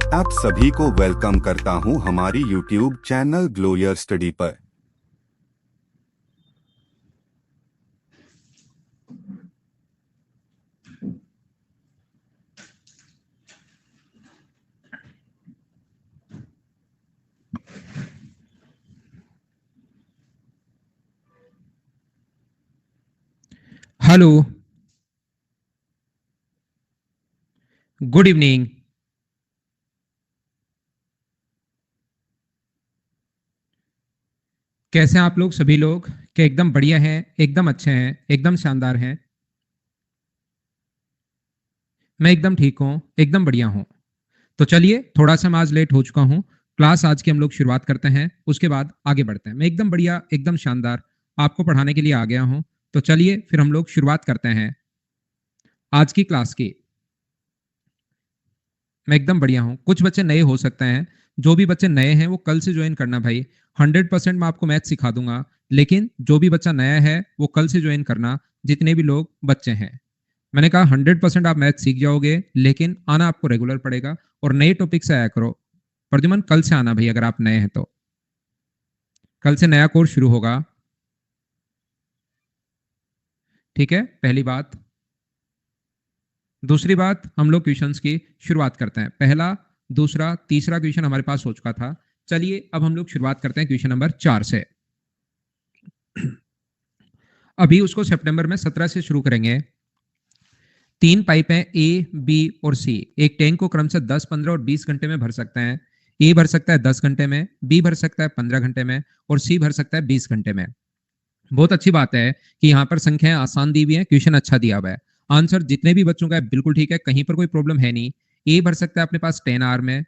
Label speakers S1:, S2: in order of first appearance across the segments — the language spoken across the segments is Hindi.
S1: आप सभी को वेलकम करता हूं हमारी YouTube चैनल ग्लोयर स्टडी पर।
S2: Hello, good evening. कैसे हैं आप लोग सभी लोग? क्या एकदम बढ़िया हैं, एकदम अच्छे हैं, एकदम शानदार हैं? मैं एकदम ठीक हूं, एकदम बढ़िया हूं। तो चलिए, थोड़ा सा मैं आज लेट हो चुका हूं। क्लास आज की हम लोग शुरुआत करते हैं, उसके बाद आगे बढ़ते हैं। मैं एकदम बढ़िया, एकदम शानदार आपको पढ़ाने के लिए आ गया हूं। तो चलिए फिर हम लोग शुरुआत करते हैं आज की क्लास की। मैं एकदम बढ़िया हूँ। कुछ बच्चे नए हो सकते हैं, जो भी बच्चे नए हैं वो कल से ज्वाइन करना भाई। 100% मैं आपको मैथ सिखा दूंगा, लेकिन जो भी बच्चा नया है वो कल से ज्वाइन करना, जितने भी लोग बच्चे हैं। मैंने कहा 100% आप मैथ सीख जाओगे, लेकिन आना आपको रेगुलर पड़ेगा और नए टॉपिक से आया करो। प्रद्युमन, कल से आना भाई, अगर आप नए हैं तो। कल से नया कोर्स शुरू होगा, ठीक है? पहली बात। दूसरी बात, हम लोग क्वेश्चंस की शुरुआत करते हैं। पहला, दूसरा, तीसरा क्वेश्चन हमारे पास हो चुका था। चलिए अब हम लोग शुरुआत करते हैं क्वेश्चन नंबर 4 से। अभी उसको सितंबर में 17 से शुरू करेंगे। 3 पाइप हैं, ए, बी और सी। एक टैंक को क्रम से 10, 15 और 20 घंटे में भर सकते हैं। ए भर सकता है 10 घंटे में, बी भर सकता है 15 घंटे में और सी भर सकता है 20 घंटे में। बहुत अच्छी बात है कि यहाँ पर संख्याएं आसान दी हुई है, क्वेश्चन अच्छा दिया हुआ है। आंसर जितने भी बच्चों का है बिल्कुल ठीक है, कहीं पर कोई प्रॉब्लम है नहीं। ए भर सकता है अपने पास 10 आवर में,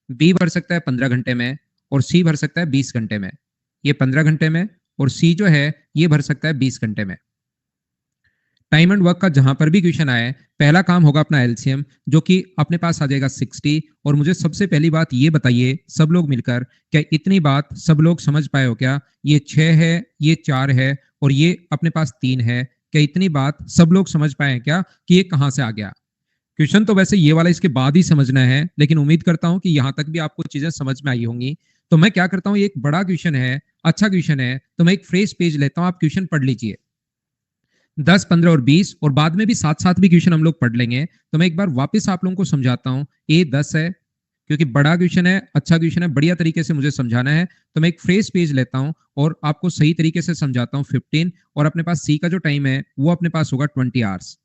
S2: बी भर सकता है 15 घंटे में और सी भर सकता है 20 घंटे में। ये 15 घंटे में और सी जो है ये भर सकता है 20 घंटे में। टाइम एंड वर्क का जहां पर भी क्वेश्चन आए, पहला काम होगा अपना एलसीएम, जो कि अपने पास आ जाएगा 60। और मुझे सबसे पहली बात ये बताइए सब लोग मिलकर, क्या इतनी बात सब लोग समझ पाए हो क्या? ये 6 है, ये 4 है और ये अपने पास 3 है। क्या इतनी बात सब लोग समझ पाए हैं क्या कि ये कहां से आ गया? क्वेश्चन तो वैसे ये वाला इसके बाद ही समझना है, लेकिन उम्मीद करता हूं कि यहां तक भी आपको चीजें समझ में आई होंगी। तो मैं क्या करता हूं, ये एक बड़ा क्वेश्चन है, अच्छा क्वेश्चन है, तो मैं एक फ्रेश पेज लेता हूं, आप क्वेश्चन पढ़ लीजिए। 10, 15 और 20 और बाद में भी साथ साथ भी क्वेश्चन हम लोग पढ़ लेंगे। तो मैं एक बार वापस आप लोगों को समझाता हूं। ए 10 है, क्योंकि बड़ा क्वेश्चन है, अच्छा क्वेश्चन है, बढ़िया तरीके से मुझे समझाना है। तो मैं एक फ्रेश पेज लेता हूं और आपको सही तरीके से समझाता हूं। 15 और अपने पास सी का जो टाइम है वो अपने पास होगा 20 आवर्स।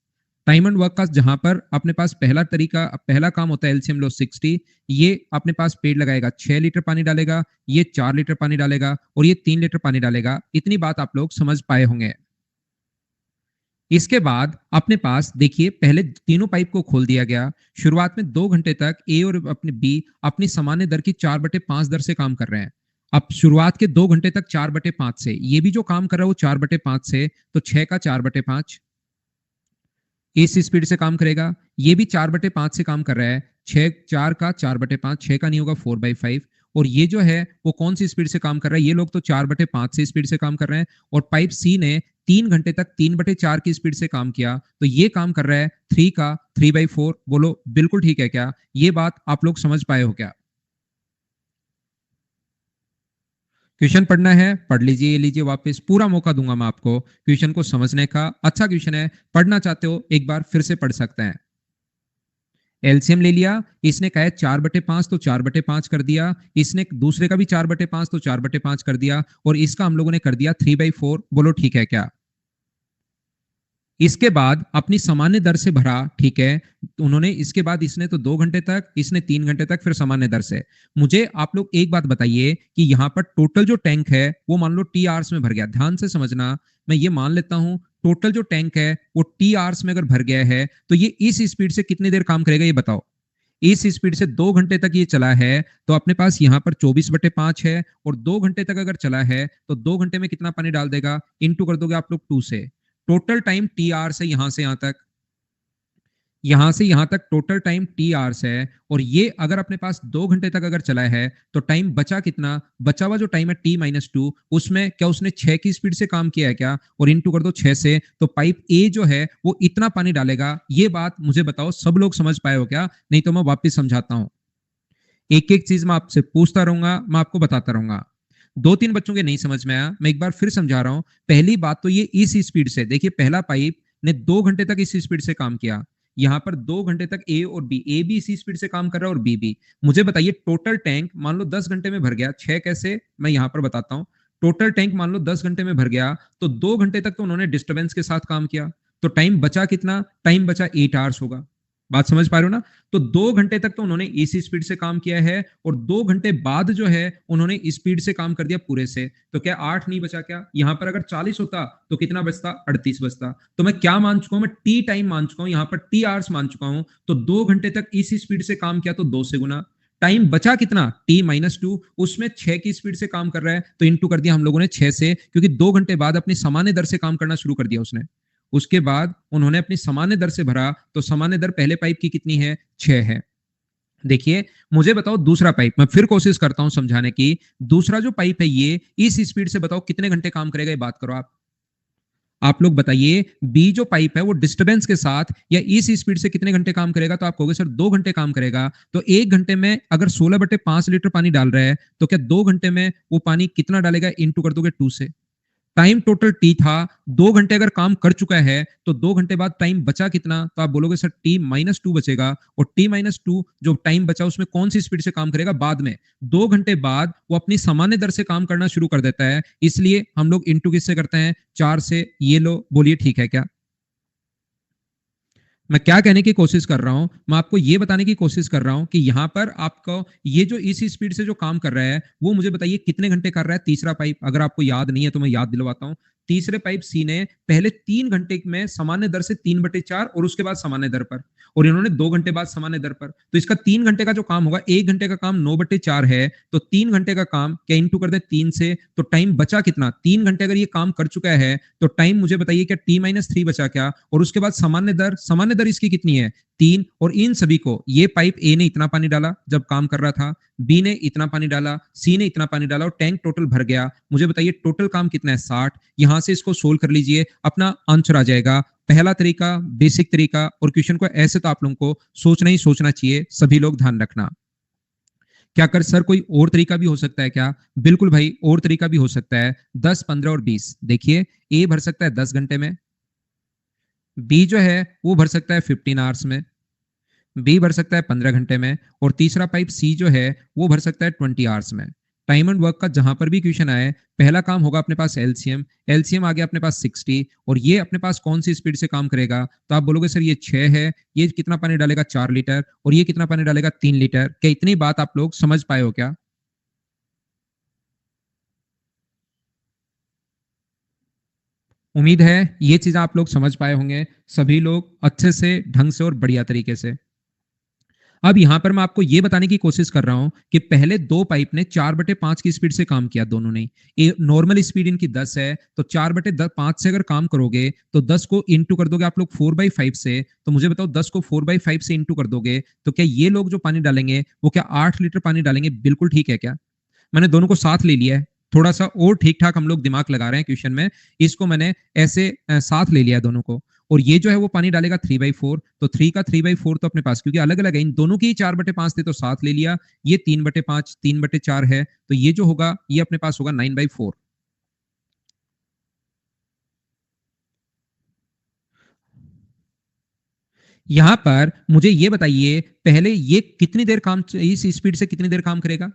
S2: टाइम एंड वर्क का जहां पर अपने पास पहला तरीका, पहला काम होता है एलसीएम लो 60। ये अपने पास पेड़ लगाएगा, 6 लीटर पानी डालेगा, ये 4 लीटर पानी डालेगा और ये 3 लीटर पानी डालेगा। इतनी बात आप लोग समझ पाए होंगे। इसके बाद अपने पास देखिए, पहले तीनों पाइप को खोल दिया गया। शुरुआत में 2 घंटे तक ए और अपने बी अपनी सामान्य दर की 4/5 दर से काम कर रहे हैं। अब शुरुआत के 2 घंटे तक 4/5 से, ये भी जो काम कर रहा है वो 4/5 से, तो 6 का 4/5 इस स्पीड से काम करेगा। ये भी 4/5 से काम कर रहा है। 6 4 का 4/5, 6 का नहीं होगा 4/5। और ये जो है वो कौन सी स्पीड से काम कर रहा है? ये लोग तो 4/5 से स्पीड से काम कर रहे हैं। और पाइप सी ने 3 घंटे तक 3/4 की स्पीड से काम किया, तो ये काम कर रहा है 3 का 3/4। बोलो बिल्कुल ठीक है क्या? ये बात आप लोग समझ पाए हो क्या? क्वेश्चन पढ़ना है पढ़ लीजिए, ये लीजिए वापस, पूरा मौका दूंगा मैं आपको क्वेश्चन को समझने का। अच्छा क्वेश्चन है, पढ़ना चाहते हो एक बार फिर से पढ़ सकते हैं। एलसीएम ले लिया, इसने कहा है 4/5 तो 4/5 कर दिया, इसने दूसरे का भी 4/5 तो 4/5 कर दिया और इसका हम लोगों ने कर दिया 3/4। बोलो ठीक है क्या? इसके बाद अपनी सामान्य दर से भरा, ठीक है। उन्होंने इसके बाद इसने तो 2 घंटे तक, इसने 3 घंटे तक, फिर सामान्य दर से। मुझे आप लोग एक बात बताइए कि यहां पर टोटल जो टैंक है वो मान लो टी आवर्स में भर गया। ध्यान से समझना, मैं ये मान लेता हूं टोटल जो टैंक है वो टी आवर्स में अगर भर गया है, तो ये इस स्पीड से कितनी देर काम करेगा ये बताओ। इस स्पीड से 2 घंटे तक ये चला है, तो अपने पास यहां पर 24/5 है। और 2 घंटे तक अगर चला है तो 2 घंटे में कितना पानी डाल देगा? इंटू कर दोगे आप लोग 2 से। टोटल टाइम टी आर से यहां से यहां तक, यहां से यहां तक टोटल टाइम टी आवर्स है। और ये अगर अपने पास 2 घंटे तक अगर चला है, तो टाइम बचा कितना? बचा हुआ जो टाइम है T-2, उसमें क्या उसने 6 की स्पीड से काम किया है क्या? और इंटू कर दो 6 से, तो पाइप ए जो है वो इतना पानी डालेगा। ये बात मुझे बताओ सब लोग समझ पाए हो क्या? नहीं तो मैं वापिस समझाता हूं। एक एक चीज मैं आपसे पूछता रहूंगा, मैं आपको बताता रहूंगा। दो तीन बच्चों के नहीं समझ में आया, मैं एक बार फिर समझा रहा हूं। पहली बात तो ये इस स्पीड से देखिए, पहला पाइप ने 2 घंटे तक इस स्पीड से काम किया। यहां पर 2 घंटे तक ए बी इसी स्पीड से काम कर रहा है और बी भी। मुझे बताइए टोटल टैंक मान लो 10 घंटे में भर गया, 6 कैसे मैं यहां पर बताता हूं। टोटल टैंक मान लो 10 घंटे में भर गया, तो 2 घंटे तक तो उन्होंने डिस्टर्बेंस के साथ काम किया। तो टाइम बचा कितना? टाइम बचा 8 आवर्स होगा। बात समझ पा रहे हो ना? तो 2 घंटे तक तो उन्होंने इसी स्पीड से काम किया है, और 2 घंटे बाद जो है उन्होंने स्पीड से काम कर दिया पूरे से। तो क्या 8 नहीं बचा क्या? यहां पर अगर 40 होता तो कितना बचता? 38 बचता। तो मैं क्या मान चुका हूं? मैं टी टाइम मान चुका हूं, यहां पर टी आवर्स मान चुका हूं। तो 2 घंटे तक इसी स्पीड से काम किया, तो 2 से गुना। टाइम बचा कितना? t-2। उसमें 6 की स्पीड से काम कर रहा है, तो इंटू कर दिया हम लोगों ने 6 से, क्योंकि 2 घंटे बाद अपनी सामान्य दर से काम करना शुरू कर दिया उसने। उसके बाद उन्होंने अपनी सामान्य दर से भरा, तो सामान्य दर पहले पाइप की कितनी है? 6 है। देखिए, मुझे बताओ दूसरा पाइप, मैं फिर कोशिश करता हूं समझाने की। दूसरा जो पाइप है ये इस स्पीड से बताओ कितने घंटे काम करेगा, ये बात करो आप लोग बताइए। बी जो पाइप है वो डिस्टर्बेंस के साथ या इस स्पीड से कितने घंटे काम करेगा? तो आप कहोगे सर 2 घंटे काम करेगा। तो 1 घंटे में अगर 16/5 लीटर पानी डाल रहा है, तो क्या 2 घंटे में वो पानी कितना डालेगा? इंटू कर दोगे 2 से। टाइम टोटल टी था, 2 घंटे अगर काम कर चुका है, तो 2 घंटे बाद टाइम बचा कितना? तो आप बोलोगे सर t-2 बचेगा। और t-2 जो टाइम बचा उसमें कौन सी स्पीड से काम करेगा? बाद में 2 घंटे बाद वो अपनी सामान्य दर से काम करना शुरू कर देता है। इसलिए हम लोग इंटू किससे करते हैं? 4 से। ये लो, बोलिए ठीक है क्या? मैं क्या कहने की कोशिश कर रहा हूं, मैं आपको ये बताने की कोशिश कर रहा हूं कि यहां पर आपको ये जो इसी स्पीड से जो काम कर रहा है, वो मुझे बताइए कितने घंटे कर रहा है? तीसरा पाइप, अगर आपको याद नहीं है तो मैं याद दिलवाता हूं। तीसरे पाइप सी ने पहले 3 घंटे में सामान्य दर से 3/4 और उसके बाद सामान्य दर पर, और इन्होंने 2 घंटे बाद सामान्य दर पर। तो इसका 3 घंटे का जो काम होगा, 1 घंटे का काम 9/4 है, तो 3 घंटे का काम क्या इंटू कर दे 3 से। तो टाइम बचा कितना? 3 घंटे अगर ये काम कर चुका है, तो टाइम मुझे बताइए क्या t-3 बचा क्या? और उसके बाद सामान्य दर इसकी कितनी है? 3। और इन सभी को, ये पाइप ए ने इतना पानी डाला जब काम कर रहा था, बी ने इतना पानी डाला, सी ने इतना पानी डाला, और टैंक टोटल भर गया। मुझे बताइए टोटल काम कितना है? 60। यहां से इसको सोल्व कर लीजिए, अपना आंसर आ जाएगा। पहला तरीका बेसिक तरीका, और क्वेश्चन को ऐसे तो आप लोगों को सोचना ही सोचना चाहिए, सभी लोग ध्यान रखना। क्या कर सर कोई और तरीका भी हो सकता है क्या? बिल्कुल भाई, और तरीका भी हो सकता है। 10, 15 और 20। देखिए, ए भर सकता है 10 घंटे में, बी जो है वो भर सकता है 15 आवर्स में, बी भर सकता है 15 घंटे में, और तीसरा पाइप सी जो है वो भर सकता है 20 आवर्स में। टाइम एंड वर्क का जहां पर भी क्वेश्चन आए, पहला काम होगा अपने पास एलसीएम। एलसीएम आ गया अपने पास 60, और ये अपने पास कौन सी स्पीड से काम करेगा? तो आप बोलोगे सर ये 6 है, ये कितना पानी डालेगा? 4 लीटर, और ये कितना पानी डालेगा? 3 लीटर। क्या इतनी बात आप लोग समझ पाए हो क्या? उम्मीद है ये चीज आप लोग समझ पाए होंगे, सभी लोग अच्छे से, ढंग से और बढ़िया तरीके से। अब यहां पर मैं आपको यह बताने की कोशिश कर रहा हूं कि पहले दो पाइप ने 4/5 की स्पीड से काम किया, दोनों ने। नॉर्मल स्पीड इनकी 10 है, तो 4/5 से अगर काम करोगे तो 10 को इंटू कर दोगे आप लोग 4/5 से। तो मुझे बताओ 10 को 4/5 से इंटू कर दोगे तो क्या ये लोग जो पानी डालेंगे वो क्या 8 लीटर पानी डालेंगे? बिल्कुल ठीक है क्या? मैंने दोनों को साथ ले लिया है, थोड़ा सा और ठीक ठाक हम लोग दिमाग लगा रहे हैं क्वेश्चन में। इसको मैंने ऐसे साथ ले लिया दोनों को। और ये जो है वो पानी डालेगा 3/4। तो 3 का 3/4 तो अपने पास, क्योंकि अलग अलग है, इन दोनों की ही 4/5 थे तो साथ ले लिया। ये 3/5, 3/4 है, तो ये जो होगा ये अपने पास होगा 9/4। यहां पर मुझे ये बताइए, पहले ये कितनी देर काम, इस स्पीड से कितनी देर काम करेगा?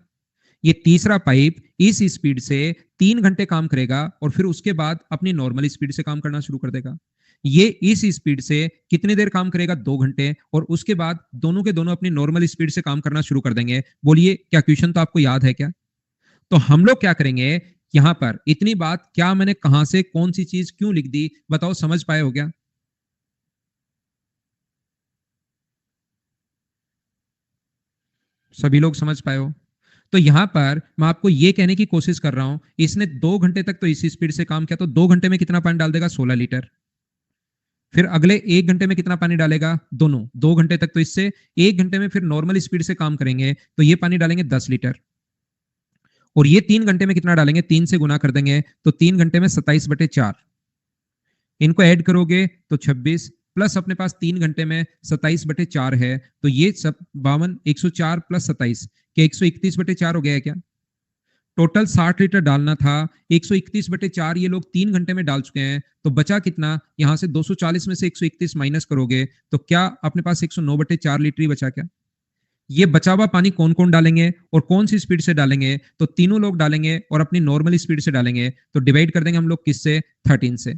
S2: ये तीसरा पाइप इस स्पीड से 3 घंटे काम करेगा, और फिर उसके बाद अपनी नॉर्मल स्पीड से काम करना शुरू कर देगा। ये इस स्पीड से कितनी देर काम करेगा? 2 घंटे, और उसके बाद दोनों के दोनों अपनी नॉर्मल स्पीड से काम करना शुरू कर देंगे। बोलिए क्या क्वेश्चन तो आपको याद है क्या? तो हम लोग क्या करेंगे यहां पर, इतनी बात क्या मैंने कहां से कौन सी चीज क्यों लिख दी, बताओ समझ पाए हो क्या? सभी लोग समझ पाए हो? तो यहां पर मैं आपको यह कहने की कोशिश कर रहा हूं, इसने 2 घंटे तक तो इसी स्पीड से काम किया, तो 2 घंटे में कितना पानी डाल देगा? 16 लीटर। फिर अगले 1 घंटे में कितना पानी डालेगा? दोनों 2 घंटे तक तो इससे, 1 घंटे में फिर नॉर्मल स्पीड से काम करेंगे तो ये पानी डालेंगे 10 लीटर। और ये 3 घंटे में कितना डालेंगे? 3 से गुना कर देंगे, तो 3 घंटे में 27/4। इनको ऐड करोगे तो 26, प्लस अपने पास 3 घंटे में 27/4 है, तो ये सब 52 104 प्लस 27 के 131/4 हो गया है क्या? टोटल 60 लीटर डालना था, 131/4 ये लोग 3 घंटे में डाल चुके हैं, तो बचा कितना? यहां से 240 में से 131 माइनस करोगे तो क्या अपने पास 109/4 लीटर ही बचा क्या? ये बचा हुआ पानी कौन कौन डालेंगे और कौन सी स्पीड से डालेंगे? तो तीनों लोग डालेंगे और अपनी नॉर्मल स्पीड से डालेंगे। तो डिवाइड कर देंगे हम लोग किससे? 13 से।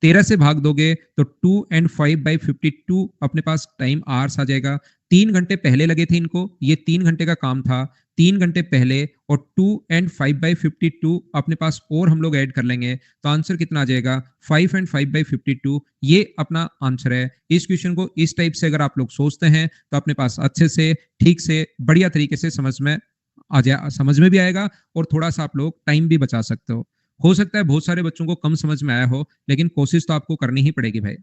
S2: 13 से भाग दोगे तो 2 एंड 5/52 अपने पास टाइम आवर्स आ जाएगा। 3 घंटे पहले लगे थे इनको, ये 3 घंटे का काम था, 3 घंटे पहले, और 2 एंड 5/52 अपने पास और हम लोग ऐड कर लेंगे, तो आंसर कितना आ जाएगा? 5 एंड 5/52। ये अपना आंसर है। इस क्वेश्चन को इस टाइप से अगर आप लोग सोचते हैं तो अपने पास अच्छे से, ठीक से, बढ़िया तरीके से समझ में भी आएगा और थोड़ा सा आप लोग टाइम भी बचा सकते हो सकता है बहुत सारे बच्चों को कम समझ में आया हो, लेकिन कोशिश तो आपको करनी ही पड़ेगी भाई।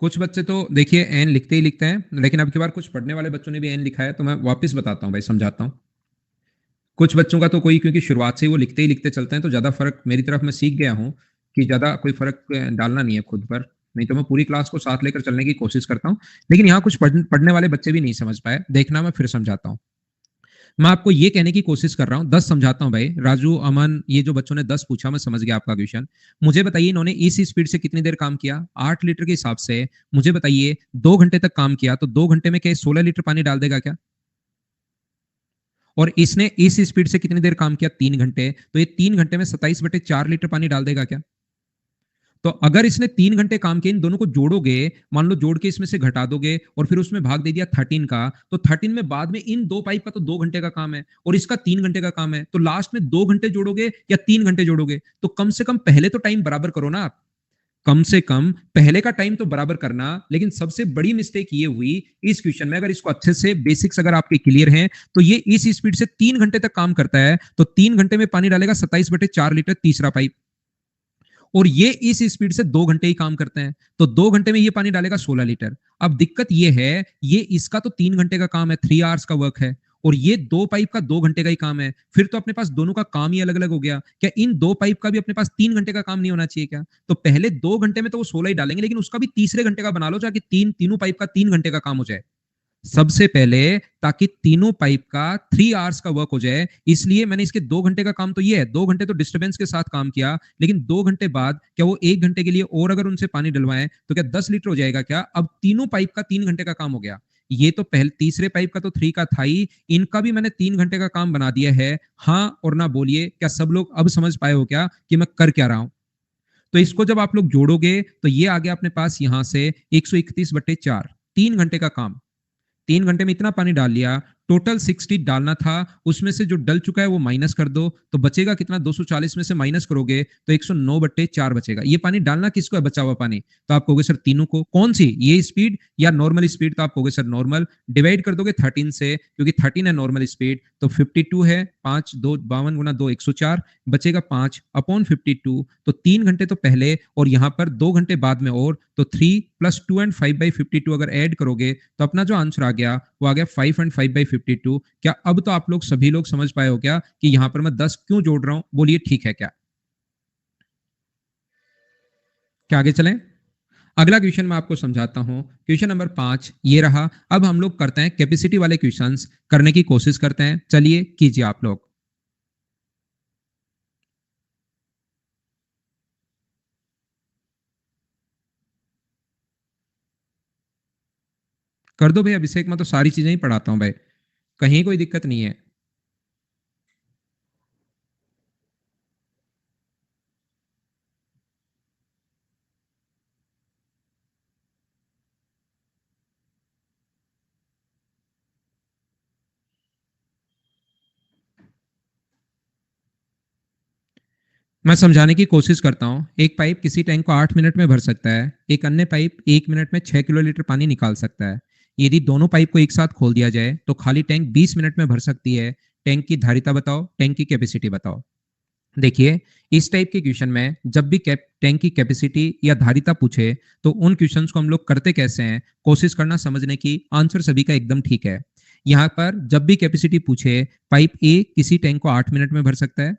S2: कुछ बच्चे तो देखिए एन लिखते ही लिखते हैं, लेकिन अब की बार कुछ पढ़ने वाले बच्चों ने भी एन लिखा है, तो मैं वापस बताता हूँ भाई, समझाता हूँ। कुछ बच्चों का तो कोई, क्योंकि शुरुआत से ही वो लिखते ही लिखते चलते हैं, तो ज्यादा फर्क मेरी तरफ मैं सीख गया हूँ कि ज्यादा कोई फर्क डालना नहीं है खुद पर। नहीं तो मैं पूरी क्लास को साथ लेकर चलने की कोशिश करता हूँ, लेकिन यहाँ कुछ पढ़ने वाले बच्चे भी नहीं समझ पाए। देखना, मैं फिर समझाता हूँ। मैं आपको ये कहने की कोशिश कर रहा हूँ, 10 समझाता हूँ भाई। राजू, अमन, ये जो बच्चों ने 10 पूछा, मैं समझ गया आपका क्वेश्चन। मुझे बताइए इन्होंने इस स्पीड से कितनी देर काम किया? 8 लीटर के हिसाब से मुझे बताइए 2 घंटे तक काम किया, तो 2 घंटे में क्या 16 लीटर पानी डाल देगा क्या? और इसने इस स्पीड से कितनी देर काम किया? 3 घंटे, तो ये 3 घंटे में 27/4 लीटर पानी डाल देगा क्या? तो अगर इसने 3 घंटे काम किया, इन दोनों को जोड़ोगे, मान लो जोड़ के इसमें से घटा दोगे और फिर उसमें भाग दे दिया 13 का, तो 13 में बाद में इन दो पाइप का तो 2 घंटे का काम है और इसका 3 घंटे का काम है, तो लास्ट में 2 घंटे जोड़ोगे या 3 घंटे जोड़ोगे? तो कम से कम पहले तो टाइम बराबर करो ना आप। कम से कम पहले का टाइम तो बराबर करना। लेकिन सबसे बड़ी मिस्टेक ये हुई इस क्वेश्चन में, अगर इसको अच्छे से बेसिक्स अगर आपके क्लियर हैं, तो ये इस स्पीड से 3 घंटे तक काम करता है, तो 3 घंटे में पानी डालेगा 27/4 लीटर तीसरा पाइप, और ये इस स्पीड से 2 घंटे ही काम करते हैं, तो 2 घंटे में ये पानी डालेगा 16 लीटर। अब दिक्कत ये है, ये इसका तो 3 घंटे का काम है, 3 आवर्स का वर्क है, और ये दो पाइप का 2 घंटे का ही काम है। फिर तो अपने पास दोनों का काम ही अलग अलग हो गया। क्या इन दो पाइप का भी अपने पास 3 घंटे का काम नहीं होना चाहिए क्या? तो पहले 2 घंटे में तो वो 16 ही डालेंगे, लेकिन उसका भी तीसरे घंटे का बना लो, ताकि तीनों पाइप का 3 घंटे का काम हो जाए सबसे पहले, ताकि तीनों पाइप का 3 आवर्स का वर्क हो जाए। इसलिए मैंने इसके 2 घंटे का काम तो ये है, 2 घंटे तो डिस्टर्बेंस के साथ काम किया, लेकिन 2 घंटे बाद क्या वो 1 घंटे के लिए और अगर उनसे पानी डलवाएं तो क्या 10 लीटर हो जाएगा क्या? अब तीनों पाइप का 3 घंटे का काम हो गया। ये तो पहले तीसरे पाइप का तो 3 का था ही, इनका भी मैंने 3 घंटे का काम बना दिया है। हाँ और ना बोलिए, क्या सब लोग अब समझ पाए हो क्या कि मैं कर क्या रहा हूं? तो इसको जब आप लोग जोड़ोगे तो ये आ गया अपने पास यहां से 131/4, 3 घंटे का काम। 3 घंटे में इतना पानी डाल लिया, टोटल 60 डालना था, उसमें से जो डल चुका है वो माइनस कर दो, तो बचेगा कितना? 240 में से माइनस करोगे तो 109/4 बचेगा। ये पानी डालना किसको है, बचा हुआ पानी? तो आप कहोगे सर तीनों को। कौन सी, ये स्पीड या नॉर्मल स्पीड? तो आप कहोगे सर नॉर्मल। डिवाइड कर दोगे 13 से, क्योंकि 13 है नॉर्मल स्पीड, तो 52 है, 5 2 52 गुना 2 104, बचेगा 5 अपॉन 52। तो 3 घंटे तो पहले और यहां पर 2 घंटे बाद में, और तो 3 + 2 एंड 5/52 अगर ऐड करोगे तो अपना जो आंसर आ गया वो आ गया 5 एंड 5/52। क्या अब तो आप लोग सभी लोग समझ पाए हो क्या कि यहां पर मैं 10 क्यों जोड़ रहा हूं? बोलिए ठीक है क्या? क्या आगे चलें? अगला क्वेश्चन मैं आपको समझाता हूं। क्वेश्चन नंबर 5 ये रहा। अब हम लोग करते हैं कैपेसिटी वाले क्वेश्चंस करने की कोशिश करते हैं। चलिए कीजिए आप लोग। कर दो भाई अभिषेक, मैं तो सारी चीजें ही पढ़ाता हूं भाई, कहीं कोई दिक्कत नहीं है। मैं समझाने की कोशिश करता हूं। एक पाइप किसी टैंक को 8 मिनट में भर सकता है, एक अन्य पाइप 1 मिनट में 6 किलोलीटर पानी निकाल सकता है। यदि दोनों पाइप को एक साथ खोल दिया जाए तो खाली टैंक 20 मिनट में भर सकती है। टैंक की धारिता बताओ, टैंक की कैपेसिटी बताओ। देखिए, इस टाइप के क्वेश्चन में जब भी टैंक की कैपेसिटी या धारिता पूछे तो उन क्वेश्चंस को हम लोग करते कैसे हैं, कोशिश करना समझने की। आंसर सभी का एकदम ठीक है। यहां पर जब भी कैपेसिटी पूछे, पाइप ए किसी टैंक को 8 मिनट में भर सकता है,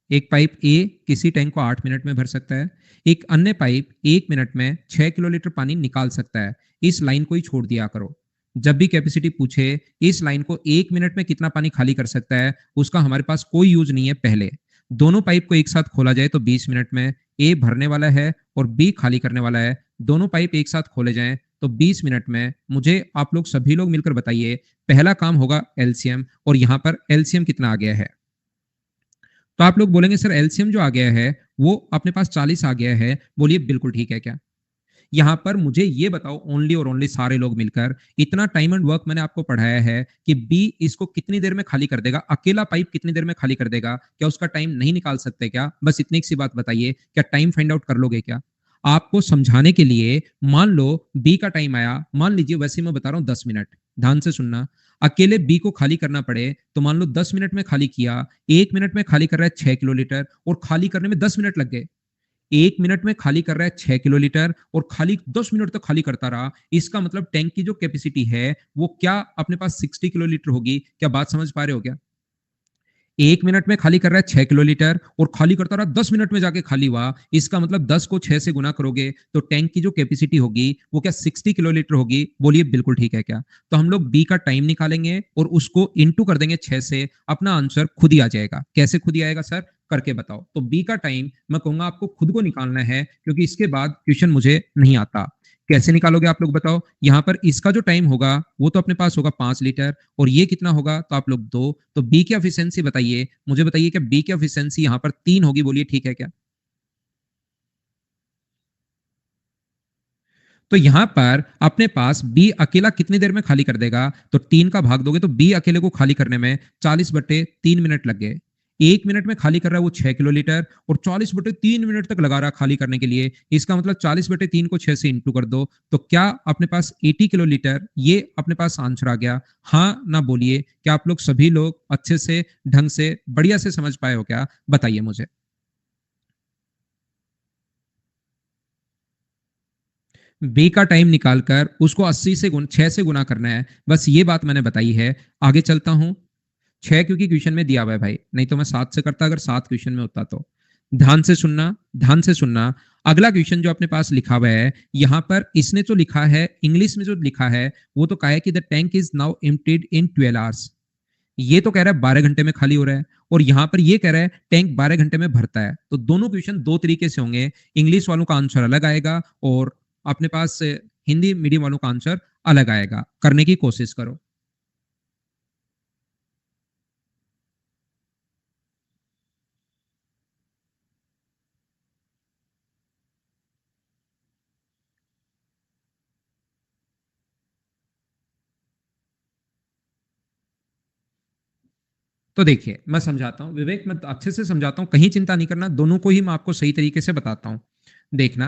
S2: एक पाइप ए किसी टैंक को 8 मिनट में भर सकता है, एक अन्य पाइप 1 मिनट में 6 किलोलीटर पानी निकाल सकता है। इस लाइन को ही छोड़ दिया करो। जब भी कैपेसिटी पूछे इस लाइन को 1 मिनट में कितना पानी खाली कर सकता है, उसका हमारे पास कोई यूज नहीं है। पहले दोनों पाइप को एक साथ खोला जाए तो 20 मिनट में ए भरने वाला है और बी खाली करने वाला है। दोनों पाइप एक साथ खोले जाएं तो 20 मिनट में। मुझे आप लोग सभी लोग मिलकर बताइए, पहला काम होगा एलसीएम, और यहां पर एलसीएम कितना आ गया है। तो आप लोग बोलेंगे सर एलसीएम जो आ गया है वो अपने पास 40 आ गया है, बोलिए बिल्कुल ठीक है क्या। यहां पर मुझे ये बताओ ओनली और ओनली सारे लोग मिलकर, इतना टाइम एंड वर्क मैंने आपको पढ़ाया है कि बी इसको कितनी देर में खाली कर देगा, अकेला पाइप कितनी देर में खाली कर देगा, क्या उसका टाइम नहीं निकाल सकते क्या। बस इतनी सी बात बताइए, क्या टाइम फाइंड आउट कर लोगे क्या। आपको समझाने के लिए, मान लो बी का टाइम आया, मान लीजिए वैसे मैं बता रहा हूं 10 मिनट, ध्यान से सुनना। अकेले बी को खाली करना पड़े तो मान लो 10 मिनट में खाली किया, 1 मिनट में खाली कर रहा है 6 किलोलीटर, और खाली करने में 10 मिनट लग गए। 1 मिनट में खाली कर रहा है 6 किलोलीटर और खाली 10 मिनट तक खाली करता रहा। इसका मतलब टैंक की जो कैपेसिटी है वो क्या अपने पास 60 किलोलीटर होगी। क्या बात समझ पा रहे हो क्या। 1 मिनट में खाली कर रहा है 6 किलोलीटर और खाली करता रहा, 10 मिनट में जाके खाली हुआ। इसका मतलब 10 को 6 से गुना करोगे तो टैंक की जो कैपेसिटी होगी वो क्या 60 किलोलीटर होगी। बोलिए बिल्कुल ठीक है क्या। तो हम लोग बी का टाइम निकालेंगे और उसको इंटू कर देंगे 6 से, अपना आंसर खुद ही आ जाएगा। कैसे खुद ही आएगा सर, करके बताओ। तो बी का टाइम मैं कहूंगा आपको खुद को निकालना है, क्योंकि इसके बाद क्वेश्चन मुझे नहीं आता। कैसे निकालोगे आप लोग बताओ। यहां पर इसका जो टाइम होगा वो तो अपने पास होगा 5 लीटर, और ये कितना होगा तो आप लोग 2। तो बी की एफिशिएंसी बताइए, मुझे बताइए कि बी की एफिशिएंसी यहां पर 3 होगी। बोलिए ठीक है क्या। तो यहां पर अपने पास बी अकेला कितनी देर में खाली कर देगा, तो 3 का भाग दोगे तो बी अकेले को खाली करने में 40/3 मिनट लग गए। 1 मिनट में खाली कर रहा है वो 6 किलोलीटर, और 40/3 मिनट तक लगा रहा खाली करने के लिए। इसका मतलब 40/3 को 6 से इंटू कर दो, तो क्या अपने पास 80 किलोलीटर, ये अपने पास आंसर आ गया। हाँ ना बोलिए, क्या आप लोग सभी लोग अच्छे से, ढंग से, बढ़िया से समझ पाए हो क्या, बताइए मुझे। बी का टाइम निकालकर उसको 6 से गुना करना है, बस ये बात मैंने बताई है। आगे चलता हूं। 6 क्योंकि क्वेश्चन में दिया हुआ है भाई, नहीं तो मैं 7 से करता अगर 7 क्वेश्चन में होता तो। ध्यान से सुनना, ध्यान से सुनना। अगला क्वेश्चन जो अपने पास लिखा हुआ है, यहां पर इसने जो लिखा है इंग्लिश में, जो लिखा है वो तो कहा है कि the tank is now emptied in 12 hours. ये तो कह रहा है 12 घंटे में खाली हो रहा है, और यहां पर ये कह रहा है टैंक 12 घंटे में भरता है। तो दोनों क्वेश्चन दो तरीके से होंगे। इंग्लिश वालों का आंसर अलग आएगा और अपने पास हिंदी मीडियम वालों का आंसर अलग आएगा। करने की कोशिश करो। तो देखिए मैं समझाता हूं विवेक, मैं अच्छे से समझाता हूं, कहीं चिंता नहीं करना, दोनों को ही मैं आपको सही तरीके से बताता हूं। देखना,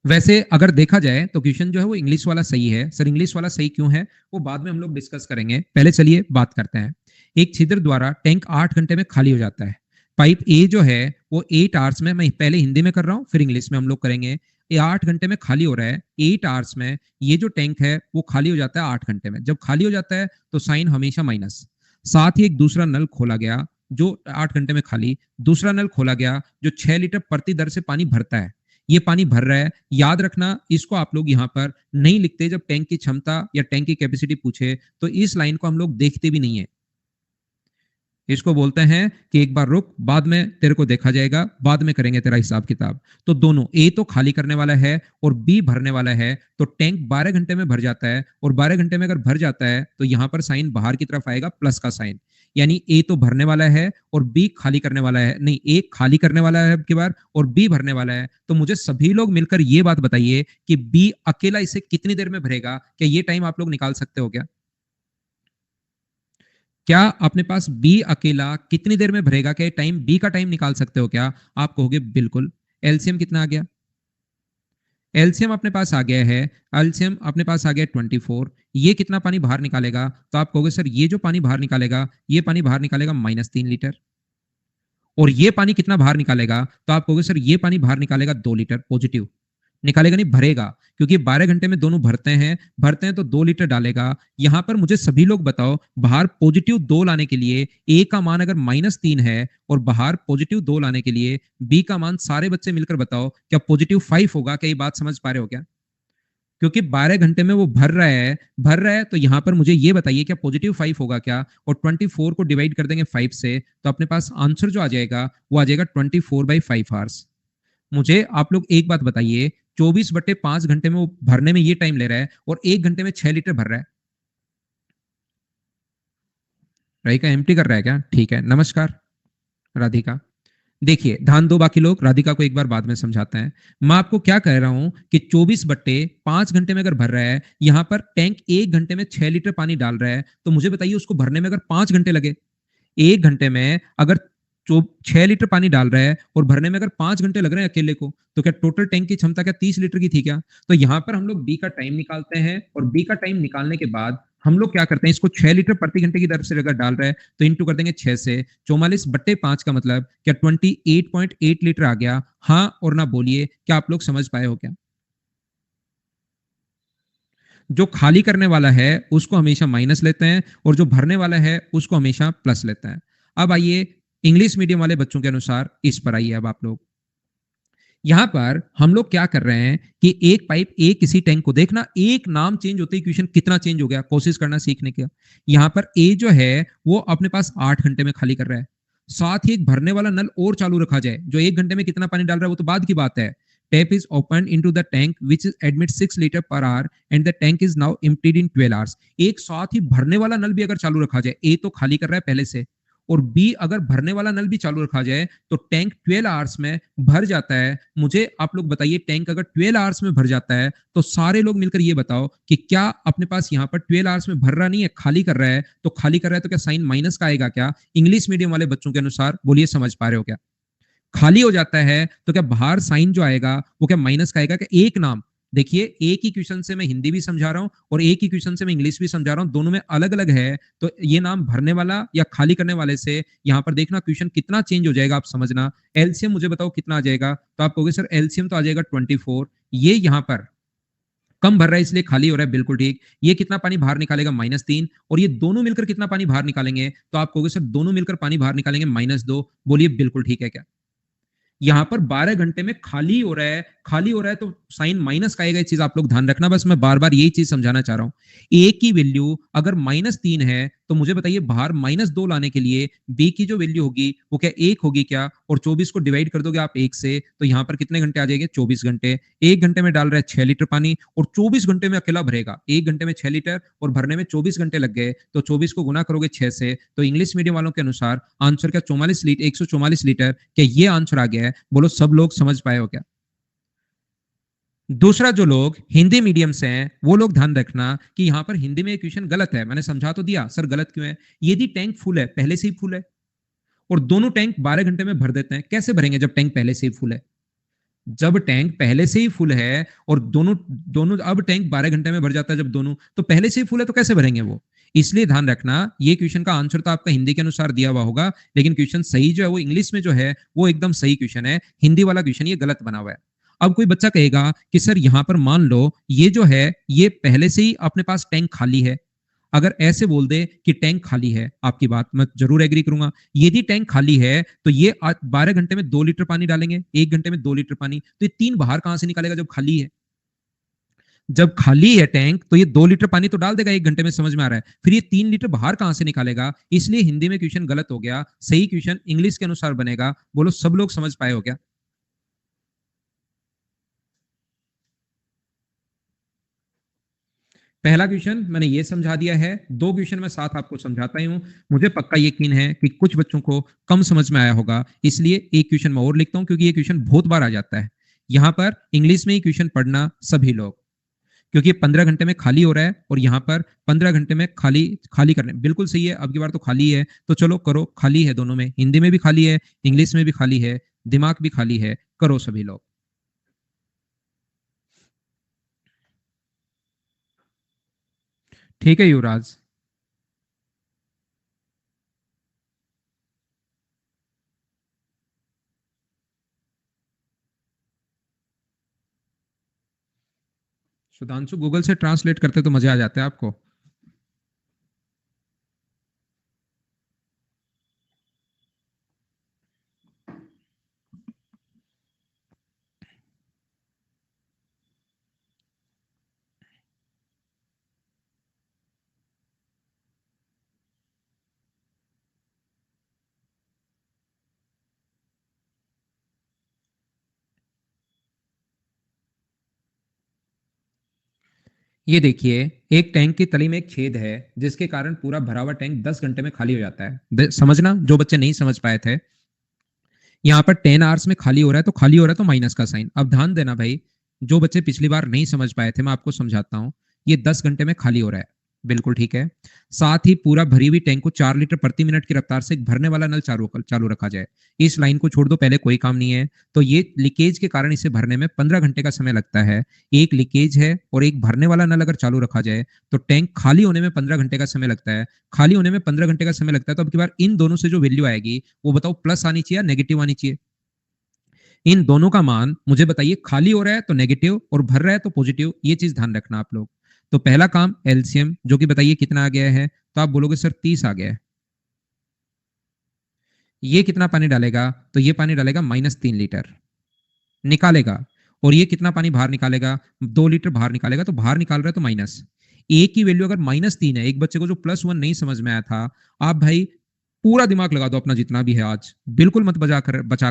S2: वैसे अगर देखा जाए तो क्वेश्चन जो है वो इंग्लिश वाला सही है। सर इंग्लिश वाला सही क्यों है वो बाद में हम लोग डिस्कस करेंगे, पहले चलिए बात करते हैं। एक छिद्र द्वारा टैंक 8 घंटे में खाली हो जाता है। पाइप ए जो है वो 8 आवर्स में, मैं पहले हिंदी में कर रहा हूं फिर इंग्लिश में हम लोग करेंगे। ये 8 घंटे में खाली हो रहा है, 8 आवर्स में। ये जो टैंक है वो खाली हो जाता है 8 घंटे में। जब खाली हो जाता है तो साइन हमेशा माइनस। साथ ही एक दूसरा नल खोला गया जो 8 घंटे में खाली, दूसरा नल खोला गया जो 6 लीटर प्रति दर से पानी भरता है। ये पानी भर रहा है। याद रखना, इसको आप लोग यहाँ पर नहीं लिखते। जब टैंक की क्षमता या टैंक की कैपेसिटी पूछे तो इस लाइन को हम लोग देखते भी नहीं है। इसको बोलते हैं कि एक बार रुक, बाद में तेरे को देखा जाएगा, बाद में करेंगे तेरा हिसाब किताब। तो दोनों, ए तो खाली करने वाला है और बी भरने वाला है, तो टैंक 12 घंटे में भर जाता है। और 12 घंटे में अगर भर जाता है तो यहां पर साइन बाहर की तरफ आएगा, प्लस का साइन। यानी ए तो भरने वाला है और बी खाली करने वाला है, नहीं ए खाली करने वाला है अब की बार, और बी भरने वाला है। तो मुझे सभी लोग मिलकर ये बात बताइए कि बी अकेला इसे कितनी देर में भरेगा। क्या ये टाइम आप लोग निकाल सकते हो क्या। क्या अपने पास बी अकेला कितनी देर में भरेगा, क्या टाइम बी का टाइम निकाल सकते हो क्या। आप कहोगे बिल्कुल। एलसीएम कितना आ गया, एलसीएम अपने पास आ गया है, एलसीएम अपने पास आ गया 24। ये कितना पानी बाहर निकालेगा, तो आप कहोगे सर ये जो पानी बाहर निकालेगा, ये पानी बाहर निकालेगा -3 लीटर। और ये पानी कितना बाहर निकालेगा, तो आप कहोगे सर ये पानी बाहर निकालेगा 2 लीटर पॉजिटिव। निकालेगा नहीं, भरेगा, क्योंकि 12 घंटे में दोनों भरते हैं तो 2 लीटर डालेगा। यहां पर मुझे सभी लोग बताओ, बाहर पॉजिटिव 2 लाने के लिए ए का मान अगर -3 है और बाहर पॉजिटिव 2 लाने के लिए बी का मान, सारे बच्चे मिलकर बताओ क्या पॉजिटिव 5 होगा? क्या ये बात समझ पा रहे हो क्या? क्योंकि 12 घंटे में वो भर रहा है तो यहां पर मुझे ये बताइए क्या पॉजिटिव 5 होगा क्या? और 24 को डिवाइड कर देंगे 5 से, तो अपने पास आंसर जो आ जाएगा वो आ जाएगा 24/5 आवर्स। मुझे आप लोग एक बात बताइए, 24/5 घंटे में वो भरने में ये टाइम ले रहा है और 1 घंटे में 6 लीटर भर रहा है। राधिका एम्प्टी कर रहा है क्या? ठीक है, नमस्कार राधिका। देखिए ध्यान दो बाकी लोग, राधिका को एक बार बाद में समझाते हैं। मैं आपको क्या कह रहा हूं कि 24/5 घंटे में अगर भर रहा है, यहां पर टैंक 1 घंटे में 6 लीटर पानी डाल रहा है, तो मुझे बताइए उसको भरने में अगर 5 घंटे लगे, 1 घंटे में अगर 6 लीटर पानी डाल रहा है और भरने में अगर 5 घंटे लग रहे हैं अकेले को, तो क्या टोटल टैंक की क्षमता क्या 30 लीटर की थी क्या? तो यहां पर हम लोग बी का टाइम निकालते हैं और बी का टाइम निकालने के बाद हम लोग क्या करते हैं, इसको 6 लीटर प्रति घंटे की दर से अगर डाल रहा है तो इंटू कर देंगे 6 से। 44/5 का मतलब क्या 28.8 लीटर आ गया? हाँ और ना बोलिए, क्या आप लोग समझ पाए हो क्या? जो खाली करने वाला है उसको हमेशा माइनस लेते हैं और जो भरने वाला है उसको हमेशा प्लस लेते हैं। अब आइए इंग्लिश मीडियम वाले बच्चों के अनुसार इस पर आइए। अब आप लोग यहां पर हम लोग क्या कर रहे हैं कि एक पाइप ए किसी टैंक को, देखना एक नाम चेंज होते ही क्वेश्चन कितना चेंज हो गया, कोशिश करना सीखने का। यहां पर ए जो है वो अपने पास 8 घंटे में खाली कर रहा है, साथ ही एक भरने वाला नल और चालू रखा जाए जो 1 घंटे में कितना पानी डाल रहा है वो तो बाद की बात है। Tap is open into the tank which is admit 6 litre per hour and the tank is now emptied in 12 hours. एक साथ ही भरने वाला नल भी अगर चालू रखा जाए, ए तो खाली कर रहा है पहले से, और बी अगर भरने वाला नल भी चालू रखा जाए तो टैंक 12 आवर्स में भर जाता है। मुझे आप लोग बताइए, टैंक अगर 12 आवर्स में भर जाता है तो सारे लोग मिलकर ये बताओ कि क्या अपने पास यहाँ पर 12 आवर्स में भर रहा नहीं है, खाली कर रहा है? तो खाली कर रहा है तो क्या साइन माइनस का आएगा क्या? इंग्लिश मीडियम वाले बच्चों के अनुसार बोलिए, समझ पा रहे हो क्या? खाली हो जाता है तो क्या बाहर साइन जो आएगा वो क्या माइनस का आएगा? क्या एक नाम, देखिए एक ही क्वेश्चन से मैं हिंदी भी समझा रहा हूं और एक ही क्वेश्चन से मैं इंग्लिश भी समझा रहा हूं, दोनों में अलग अलग है। तो ये नाम भरने वाला या खाली करने वाले से यहां पर देखना क्वेश्चन कितना चेंज हो जाएगा, आप समझना। एलसीएम मुझे बताओ कितना आ जाएगा? तो आप कहोगे सर एलसीएम तो आ जाएगा 24। ये यहां पर कम भर रहा है इसलिए खाली हो रहा है, बिल्कुल ठीक। ये कितना पानी बाहर निकालेगा? -3। और ये दोनों मिलकर कितना पानी बाहर निकालेंगे? तो आप कहोगे सर दोनों मिलकर पानी बाहर निकालेंगे -2। बोलिए बिल्कुल ठीक है क्या? यहां पर 12 घंटे में खाली हो रहा है, खाली हो रहा है तो साइन माइनस का आएगा। ये चीज आप लोग ध्यान रखना, बस मैं बार बार यही चीज समझाना चाह रहा हूं। ए की वैल्यू अगर -3 है तो मुझे बताइए बाहर -2 लाने के लिए बी की जो वैल्यू होगी वो क्या 1 होगी क्या? और 24 को डिवाइड कर दोगे आप 1 से तो यहां पर कितने घंटे आ जाएंगे? 24 घंटे। 1 घंटे में डाल रहा है 6 लीटर पानी और 24 घंटे में अकेला भरेगा। 1 घंटे में 6 लीटर और भरने में 24 घंटे लग गए, तो 24 को गुना करोगे 6 से, तो इंग्लिश मीडियम वालों के अनुसार आंसर क्या 44 लीटर, 144 लीटर। क्या ये आंसर आ गया है? बोलो सब लोग समझ पाए हो क्या? दूसरा, जो लोग हिंदी मीडियम से हैं वो लोग ध्यान रखना कि यहां पर हिंदी में क्वेश्चन गलत है। मैंने समझा तो दिया, सर गलत क्यों है? यदि टैंक फुल है, पहले से ही फुल है, और दोनों टैंक 12 घंटे में भर देते हैं, कैसे भरेंगे जब टैंक पहले से ही फुल है? जब टैंक पहले से ही फुल है और दोनों दोनों अब टैंक 12 घंटे में भर जाता है, जब दोनों तो पहले से ही फुल है तो कैसे भरेंगे वो? इसलिए ध्यान रखना, ये क्वेश्चन का आंसर तो आपका हिंदी के अनुसार दिया हुआ होगा, लेकिन क्वेश्चन सही जो है वो इंग्लिश में जो है वो एकदम सही क्वेश्चन है। हिंदी वाला क्वेश्चन ये गलत बना हुआ है। अब कोई बच्चा कहेगा कि सर यहां पर मान लो ये जो है ये पहले से ही अपने पास टैंक खाली है। अगर ऐसे बोल दे कि टैंक खाली है, आपकी बात मैं जरूर एग्री करूंगा। यदि टैंक खाली है तो ये 12 घंटे में 2 लीटर पानी डालेंगे, 1 घंटे में 2 लीटर पानी, तो ये 3 बाहर कहां से निकालेगा जब खाली है? जब खाली है टैंक तो ये 2 लीटर पानी तो डाल देगा 1 घंटे में, समझ में आ रहा है? फिर ये 3 लीटर बाहर कहां से निकालेगा? इसलिए हिंदी में क्वेश्चन गलत हो गया, सही क्वेश्चन इंग्लिश के अनुसार बनेगा। बोलो सब लोग समझ पाए हो क्या? पहला क्वेश्चन मैंने ये समझा दिया है, दो क्वेश्चन मैं साथ आपको समझाता ही हूं। मुझे पक्का यकीन है कि कुछ बच्चों को कम समझ में आया होगा, इसलिए एक क्वेश्चन मैं और लिखता हूं क्योंकि ये क्वेश्चन बहुत बार आ जाता है। यहां पर इंग्लिश में ही क्वेश्चन पढ़ना सभी लोग, क्योंकि 15 घंटे में खाली हो रहा है और यहाँ पर 15 घंटे में खाली खाली करने, बिल्कुल सही है। अब की बार तो खाली है तो चलो करो, खाली है दोनों में, हिंदी में भी खाली है, इंग्लिश में भी खाली है, दिमाग भी खाली है, करो सभी लोग। ठीक है युवराज। सुधांशु गूगल से ट्रांसलेट करते तो मजा आ जाता है आपको। ये देखिए, एक टैंक की तली में एक छेद है जिसके कारण पूरा भरा हुआ टैंक 10 घंटे में खाली हो जाता है। समझना, जो बच्चे नहीं समझ पाए थे, यहाँ पर 10 आवर्स में खाली हो रहा है तो खाली हो रहा है तो माइनस का साइन। अब ध्यान देना भाई, जो बच्चे पिछली बार नहीं समझ पाए थे मैं आपको समझाता हूँ। ये 10 घंटे में खाली हो रहा है, बिल्कुल ठीक है। साथ ही पूरा भरी हुई टैंक को 4 लीटर प्रति मिनट की रफ्तार से एक भरने वाला नल चालू चालू रखा जाए। इस लाइन को छोड़ दो, पहले कोई काम नहीं है। तो ये लीकेज के कारण इसे भरने में 15 घंटे का समय लगता है। एक लीकेज है और एक भरने वाला नल अगर चालू रखा जाए तो टैंक खाली होने में 15 घंटे का समय लगता है। खाली होने में 15 घंटे का समय लगता है, तो अब की बार इन दोनों से जो वैल्यू आएगी वो बताओ, प्लस आनी चाहिए या नेगेटिव आनी चाहिए? इन दोनों का मान मुझे बताइए। खाली हो रहा है तो नेगेटिव और भर रहा है तो पॉजिटिव, ये चीज ध्यान रखना आप लोग। तो पहला काम एलसीएम, जो कि बताइए कितना आ गया है, तो आप बोलोगे सर 30 आ गया है। ये कितना पानी डालेगा, तो ये पानी डालेगा -3 लीटर निकालेगा। और ये कितना पानी बाहर निकालेगा, 2 लीटर बाहर निकालेगा। तो बाहर निकाल रहा है तो माइनस। ए की वैल्यू अगर -3 है, एक बच्चे को जो +1 नहीं समझ में आया था, आप भाई पूरा दिमाग लगा दो अपना जितना भी है आज, बिल्कुल मत बचा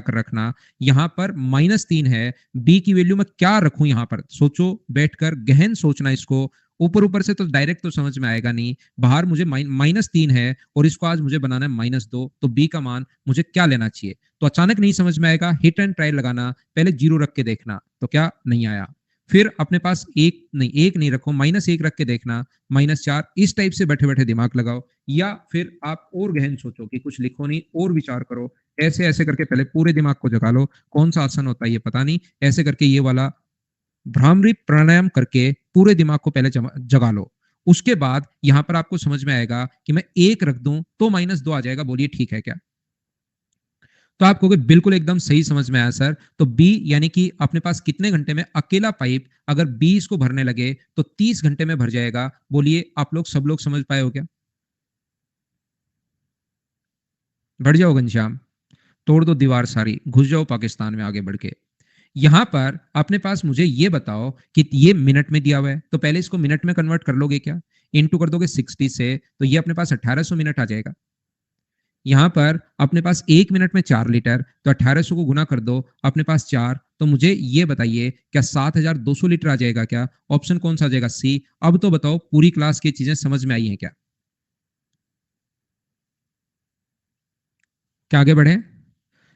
S2: कर रखना। यहां पर -3 है, बी की वैल्यू मैं क्या रखूं, यहां पर सोचो बैठकर, गहन सोचना इसको। ऊपर ऊपर से तो डायरेक्ट तो समझ में आएगा नहीं। बाहर मुझे -3 है और इसको आज मुझे बनाना है -2, तो बी का मान मुझे क्या लेना चाहिए? तो अचानक नहीं समझ में आएगा, हिट एंड ट्राई लगाना, पहले 0 रख के देखना तो क्या नहीं आया। फिर अपने पास एक नहीं रखो, -1 रख के देखना, -4। इस टाइप से बैठे बैठे दिमाग लगाओ। या फिर आप और गहन सोचो कि कुछ लिखो नहीं और विचार करो। ऐसे ऐसे करके पहले पूरे दिमाग को जगा लो। कौन सा आसन होता है ये पता नहीं, ऐसे करके ये वाला भ्रामरी प्राणायाम करके पूरे दिमाग को पहले जगा लो। उसके बाद यहां पर आपको समझ में आएगा कि मैं 1 रख दूं तो -2 आ जाएगा, बोलिए ठीक है क्या? तो आप कहोगे बिल्कुल एकदम सही समझ में आया सर। तो बी यानी कि अपने पास कितने घंटे में अकेला पाइप अगर 20 को भरने लगे तो 30 घंटे में भर जाएगा। बोलिए आप लोग सब लोग समझ पाए हो क्या? बढ़ जाओ घनश्याम, तोड़ दो दीवार सारी, घुस जाओ पाकिस्तान में आगे बढ़ के। यहां पर अपने पास मुझे ये बताओ कि ये मिनट में दिया हुआ है, तो पहले इसको मिनट में कन्वर्ट कर लोगे क्या? इनटू कर दोगे 60 से, तो ये अपने पास 1800 मिनट आ जाएगा। यहां पर अपने पास 1 मिनट में 4 लीटर, तो 1800 को गुना कर दो, अपने पास 4। तो मुझे ये बताइए, क्या 7200 लीटर आ जाएगा क्या? ऑप्शन कौन सा आ जाएगा? सी। अब तो बताओ पूरी क्लास की चीजें समझ में आई हैं क्या? क्या आगे बढ़े?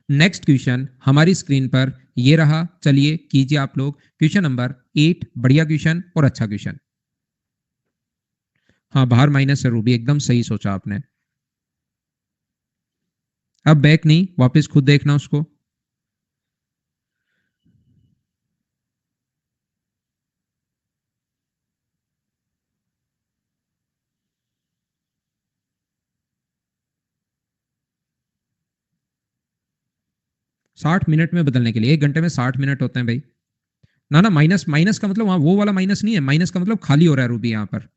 S2: नेक्स्ट क्वेश्चन हमारी स्क्रीन पर ये रहा, चलिए कीजिए आप लोग। क्वेश्चन नंबर 8, बढ़िया क्वेश्चन और अच्छा क्वेश्चन। हाँ, बाहर माइनस है रूबी, एकदम सही सोचा आपने। अब बैक नहीं, वापस खुद देखना उसको। साठ मिनट में बदलने के लिए 1 घंटे में 60 मिनट होते हैं भाई। ना ना, माइनस माइनस का मतलब वहां वो वाला माइनस नहीं है, माइनस का मतलब खाली हो रहा है रूबी यहाँ पर।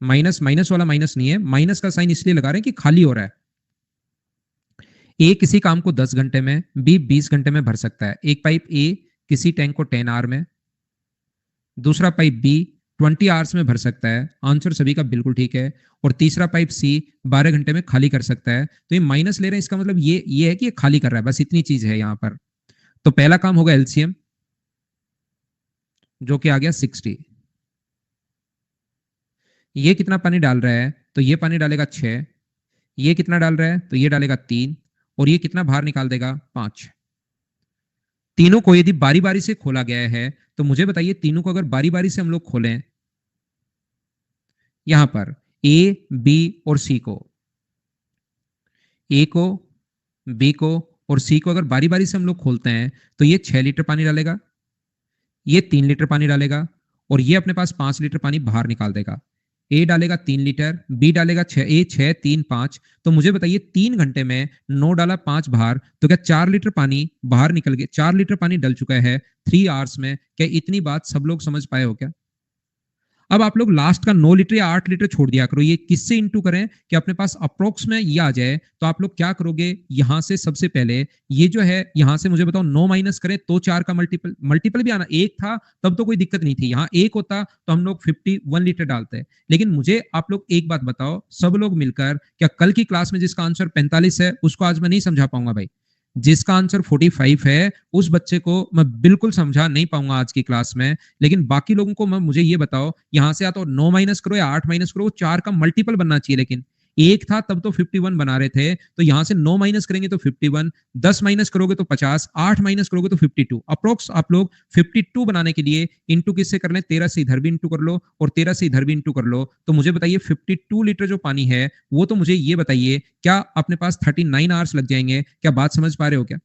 S2: माइनस माइनस वाला माइनस नहीं है, माइनस का साइन इसलिए लगा रहे हैं कि खाली हो रहा है। ए किसी काम को 10 घंटे में, बी 20 घंटे में भर सकता है। एक पाइप ए किसी टैंक को 10 आवर में, दूसरा पाइप बी 20 आवर्स में भर सकता है। आंसर सभी का बिल्कुल ठीक है। और तीसरा पाइप सी 12 घंटे में खाली कर सकता है। तो ये माइनस ले रहे हैं, इसका मतलब ये है कि ये खाली कर रहा है, बस इतनी चीज है यहाँ पर। तो पहला काम होगा एलसीएम, जो कि आ गया 60। ये कितना पानी डाल रहा है, तो ये पानी डालेगा 6। ये कितना डाल रहा है, तो ये डालेगा 3। और ये कितना बाहर निकाल देगा, 5। तीनों को यदि बारी बारी से खोला गया है, तो मुझे बताइए तीनों को अगर बारी बारी से हम लोग खोलें, यहां पर ए, बी और सी को, ए को, बी को और सी को अगर बारी बारी से हम लोग खोलते हैं, तो ये 6 लीटर पानी डालेगा, ये 3 लीटर पानी डालेगा, और ये अपने पास 5 लीटर पानी बाहर निकाल देगा। ए डालेगा 3 लीटर, बी डालेगा 6, ए 6 3 5। तो मुझे बताइए 3 घंटे में 9 डाला 5 बाहर, तो क्या 4 लीटर पानी बाहर निकल गया? 4 लीटर पानी डल चुका है 3 आवर्स में। क्या इतनी बात सब लोग समझ पाए हो क्या? अब आप लोग लास्ट का 9 लीटर या 8 लीटर छोड़ दिया करो। ये किससे इंटू करें कि अपने पास अप्रोक्स में ये आ जाए, तो आप लोग क्या करोगे, यहां से सबसे पहले ये जो है, यहां से मुझे बताओ 9 माइनस करें तो 4 का मल्टीपल, मल्टीपल भी आना, एक था तब तो कोई दिक्कत नहीं थी, यहाँ एक होता तो हम लोग 51 लीटर डालते हैं। लेकिन मुझे आप लोग एक बात बताओ, सब लोग मिलकर, क्या कल की क्लास में जिसका आंसर 45 है उसको आज मैं नहीं समझा पाऊंगा भाई? जिसका आंसर 45 है उस बच्चे को मैं बिल्कुल समझा नहीं पाऊंगा आज की क्लास में। लेकिन बाकी लोगों को मैं, मुझे ये बताओ, यहां से या तो 9 माइनस करो या 8 माइनस करो, वो 4 का मल्टीपल बनना चाहिए। लेकिन एक था तब तो 51 बना रहे थे, तो यहां से 9 माइनस करेंगे तो 51, 10 माइनस करोगे तो 50, 8 माइनस करोगे तो 52। अप्रोक्स आप लोग 52 बनाने के लिए इंटू किससे कर लें, 13 से इधर भी इंटू कर लो और 13 से इधर भी इंटू कर लो। तो मुझे बताइए 52 लीटर जो पानी है वो, तो मुझे ये बताइए क्या अपने पास 39 आवर्स लग जाएंगे? क्या बात समझ पा रहे हो क्या?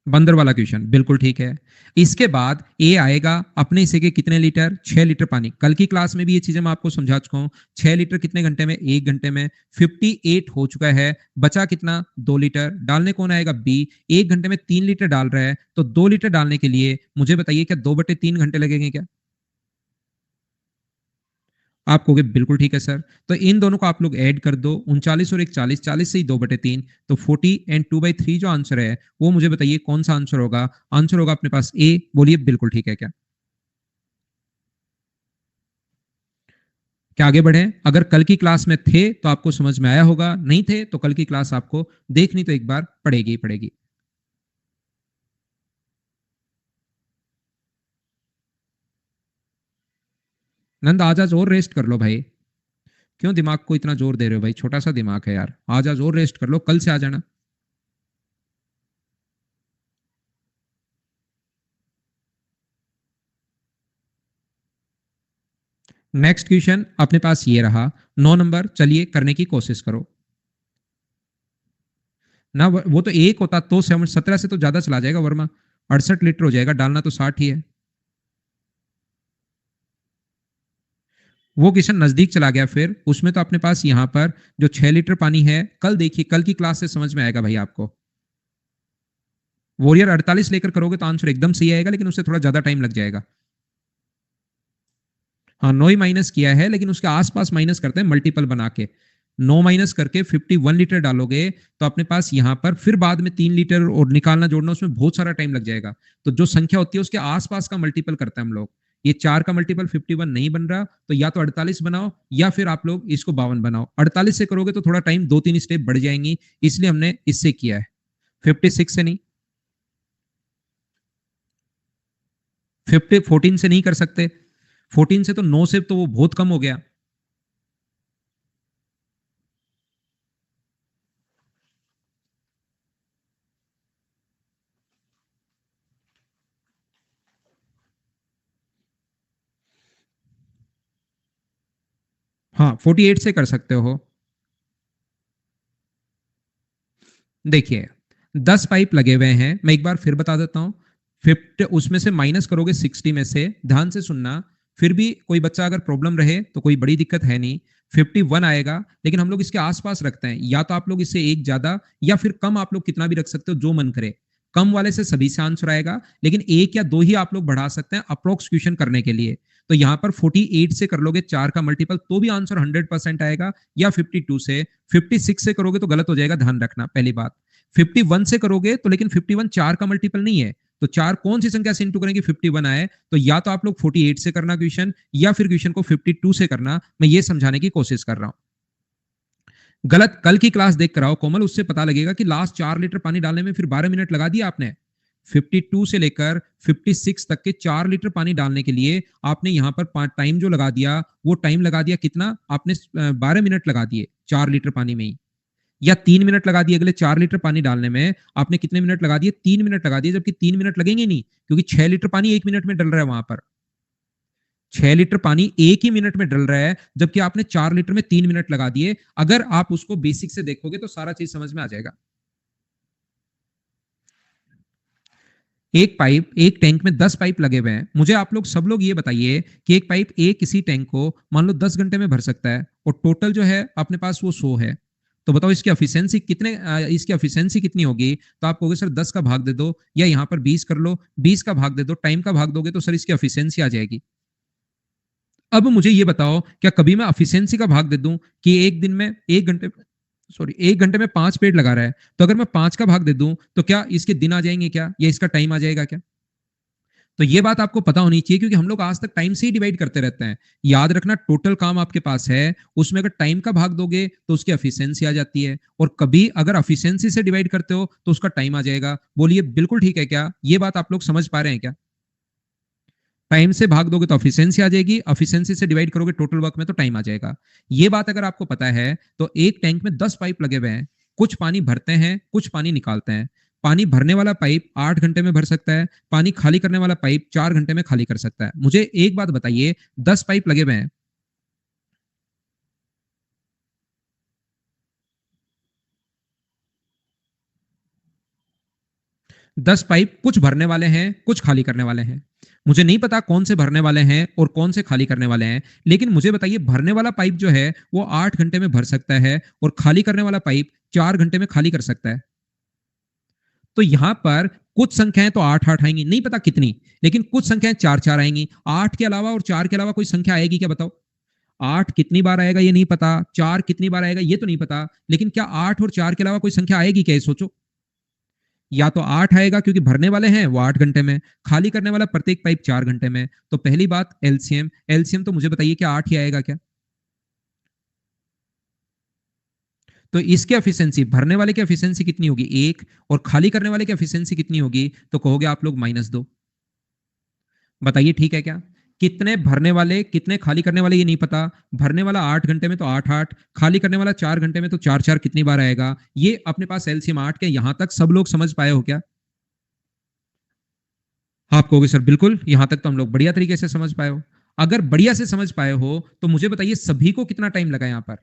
S2: बंदर वाला क्वेश्चन बिल्कुल ठीक है। इसके बाद ए आएगा अपने हिस्से के कितने लीटर, 6 लीटर पानी। कल की क्लास में भी ये चीजें मैं आपको समझा चुका हूं। 6 लीटर कितने घंटे में, 1 घंटे में। 58 हो चुका है, बचा कितना, 2 लीटर। डालने कौन आएगा, बी। 1 घंटे में 3 लीटर डाल रहा है, तो 2 लीटर डालने के लिए मुझे बताइए क्या 2/3 घंटे लगेंगे क्या? आप कहोगे बिल्कुल ठीक है सर। तो इन दोनों को आप लोग ऐड कर दो, 39 और एक 40, 40 से ही 2/3, तो 40 एंड 2/3 जो आंसर है वो मुझे बताइए कौन सा आंसर होगा? आंसर होगा अपने पास ए। बोलिए बिल्कुल ठीक है क्या? क्या आगे बढ़े? अगर कल की क्लास में थे तो आपको समझ में आया होगा, नहीं थे तो कल की क्लास आपको देखनी तो एक बार पड़ेगी ही पड़ेगी। नंद आज आज और रेस्ट कर लो भाई। क्यों दिमाग को इतना जोर दे रहे हो भाई? छोटा सा दिमाग है यार, आज आज और रेस्ट कर लो, कल से आ जाना। नेक्स्ट क्वेश्चन अपने पास ये रहा, 9 नंबर। चलिए करने की कोशिश करो ना। वो तो एक होता तो 17 से तो ज्यादा चला जाएगा वर्मा, 68 लीटर हो जाएगा, डालना तो 60 ही है। वो क्वेश्चन नजदीक चला गया, फिर उसमें तो अपने पास यहाँ पर जो 6 लीटर पानी है, कल देखिए, कल की क्लास से समझ में आएगा भाई आपको। वॉरियर 48 लेकर करोगे तो आंसर एकदम सही आएगा, लेकिन उससे थोड़ा ज्यादा टाइम लग जाएगा। हाँ, 9 ही माइनस किया है, लेकिन उसके आसपास माइनस करते हैं मल्टीपल बना के। 9 माइनस करके 51 लीटर डालोगे तो अपने पास यहाँ पर फिर बाद में 3 लीटर और निकालना जोड़ना, उसमें बहुत सारा टाइम लग जाएगा। तो जो संख्या होती है उसके आसपास का मल्टीपल करते हैं हम लोग। ये 4 का मल्टीपल 51 नहीं बन रहा, तो या तो 48 बनाओ या फिर आप लोग इसको 52 बनाओ। 48 से करोगे तो थोड़ा टाइम, 2-3 स्टेप बढ़ जाएंगी, इसलिए हमने इससे किया है। 56 से नहीं, 14 से नहीं कर सकते। 14 से तो 9 से तो वो बहुत कम हो गया। हाँ, 48 से कर सकते हो। देखिए, 10 पाइप लगे हुए हैं, मैं एक बार फिर बता देता हूं। 50 उसमें से माइनस करोगे 60 में से, ध्यान से सुनना। फिर भी कोई बच्चा अगर प्रॉब्लम रहे तो कोई बड़ी दिक्कत है नहीं। 51 आएगा, लेकिन हम लोग इसके आसपास रखते हैं, या तो आप लोग इससे एक ज्यादा या फिर कम, आप लोग कितना भी रख सकते हो जो मन करे। कम वाले से सभी से आंसर आएगा, लेकिन एक या दो ही आप लोग बढ़ा सकते हैं अप्रोक्स क्वेश्चन करने के लिए। तो यहां पर 48 से कर लोगे 4 का मल्टीपल तो भी आंसर 100% आएगा, या 52 से। 56 से करोगे तो गलत हो जाएगा, ध्यान रखना पहली बात। 51 से करोगे तो, लेकिन 51 4 का मल्टीपल नहीं है, तो 4 कौन सी संख्या से इंटू करेंगे 51 आए, तो या तो आप लोग 48 से करना क्वेश्चन, या फिर क्वेश्चन को 52 से करना। मैं ये समझाने की कोशिश कर रहा हूं। गलत, कल की क्लास देख कर आओ कोमल, उससे पता लगेगा कि लास्ट 4 लीटर पानी डालने में फिर 12 मिनट लगा दिया आपने। 52 से लेकर 56 तक के 4 लीटर पानी डालने के लिए आपने यहां पर टाइम जो लगा दिया, वो टाइम लगा दिया कितना आपने, 12 मिनट लगा दिए 4 लीटर पानी में ही। या 3 मिनट लगा दिए, अगले 4 लीटर पानी डालने में आपने कितने मिनट लगा दिए, 3 मिनट लगा दिए, जबकि 3 मिनट लगेंगे नहीं, क्योंकि 6 लीटर पानी 1 मिनट में डल रहा है वहां पर। 6 लीटर पानी एक ही मिनट में डल रहा है, जबकि आपने 4 लीटर में 3 मिनट लगा दिए। अगर आप उसको बेसिक से देखोगे तो सारा चीज समझ में आ जाएगा। एक पाइप, एक टैंक में 10 पाइप लगे हुए हैं। मुझे आप लोग सब लोग ये बताइए कि एक पाइप, एक किसी टैंक को मान लो 10 घंटे में भर सकता है, और टोटल जो है अपने पास वो 100 है। तो बताओ इसकी एफिशिएंसी कितनी होगी? तो आप कहोगे सर 10 का भाग दे दो, या यहाँ पर 20 कर लो, 20 का भाग दे दो, टाइम का भाग दोगे तो सर इसकी एफिशिएंसी आ जाएगी। अब मुझे ये बताओ, क्या कभी मैं एफिशिएंसी का भाग दे दूं कि एक घंटे में 5 पेड़ लगा रहा है, तो अगर मैं 5 का भाग दे दूं तो क्या इसके दिन आ जाएंगे क्या, या इसका टाइम आ जाएगा क्या? तो ये बात आपको पता होनी चाहिए, क्योंकि हम लोग आज तक टाइम से ही डिवाइड करते रहते हैं। याद रखना, टोटल काम आपके पास है, उसमें अगर टाइम का भाग दोगे तो उसकी एफिशिएंसी आ जाती है, और कभी अगर एफिशिएंसी से डिवाइड करते हो तो उसका टाइम आ जाएगा। बोलिए बिल्कुल ठीक है क्या? ये बात आप लोग समझ पा रहे हैं क्या? टाइम से भाग दोगे तो एफिशिएंसी आ जाएगी, एफिशिएंसी से डिवाइड करोगे टोटल वर्क में तो टाइम आ जाएगा। ये बात अगर आपको पता है तो एक टैंक में 10 पाइप लगे हुए हैं, कुछ पानी भरते हैं, कुछ पानी निकालते हैं। पानी भरने वाला पाइप 8 घंटे में भर सकता है, पानी खाली करने वाला पाइप 4 घंटे में खाली कर सकता है। मुझे एक बात बताइए, 10 पाइप लगे हुए हैं, 10 पाइप कुछ भरने वाले हैं, कुछ खाली करने वाले हैं। मुझे नहीं पता कौन से भरने वाले हैं और कौन से खाली करने वाले हैं, लेकिन मुझे बताइए भरने वाला पाइप जो है वो 8 घंटे में भर सकता है, और खाली करने वाला पाइप 4 घंटे में खाली कर सकता है। तो यहां पर कुछ संख्याएं तो 8-8 आएंगी, नहीं पता कितनी, लेकिन कुछ संख्याएं 4-4 आएंगी। 8 के अलावा और 4 के अलावा कोई संख्या आएगी क्या, बताओ? 8 कितनी बार आएगा ये नहीं पता, 4 कितनी बार आएगा ये तो नहीं पता, लेकिन क्या 8 और 4 के अलावा कोई संख्या आएगी क्या, ये सोचो। या तो 8 आएगा क्योंकि भरने वाले हैं वो 8 घंटे में, खाली करने वाला प्रत्येक पाइप 4 घंटे में। तो पहली बात एलसीएम, एलसीएम तो मुझे बताइए क्या 8 ही आएगा क्या? तो इसकी एफिशिएंसी, भरने वाले की एफिशिएंसी कितनी होगी 1, और खाली करने वाले की एफिशिएंसी कितनी होगी? तो कहोगे आप लोग -2। बताइए ठीक है क्या? कितने भरने वाले कितने खाली करने वाले ये नहीं पता। भरने वाला 8 घंटे में तो 8-8, खाली करने वाला 4 घंटे में तो 4-4 कितनी बार आएगा? ये अपने पास एलसीएम 8 के, यहां तक सब लोग समझ पाए हो क्या? आप कहोगे सर बिल्कुल, यहां तक तो हम लोग बढ़िया तरीके से समझ पाए हो। अगर बढ़िया से समझ पाए हो तो मुझे बताइए सभी को कितना टाइम लगा यहां पर?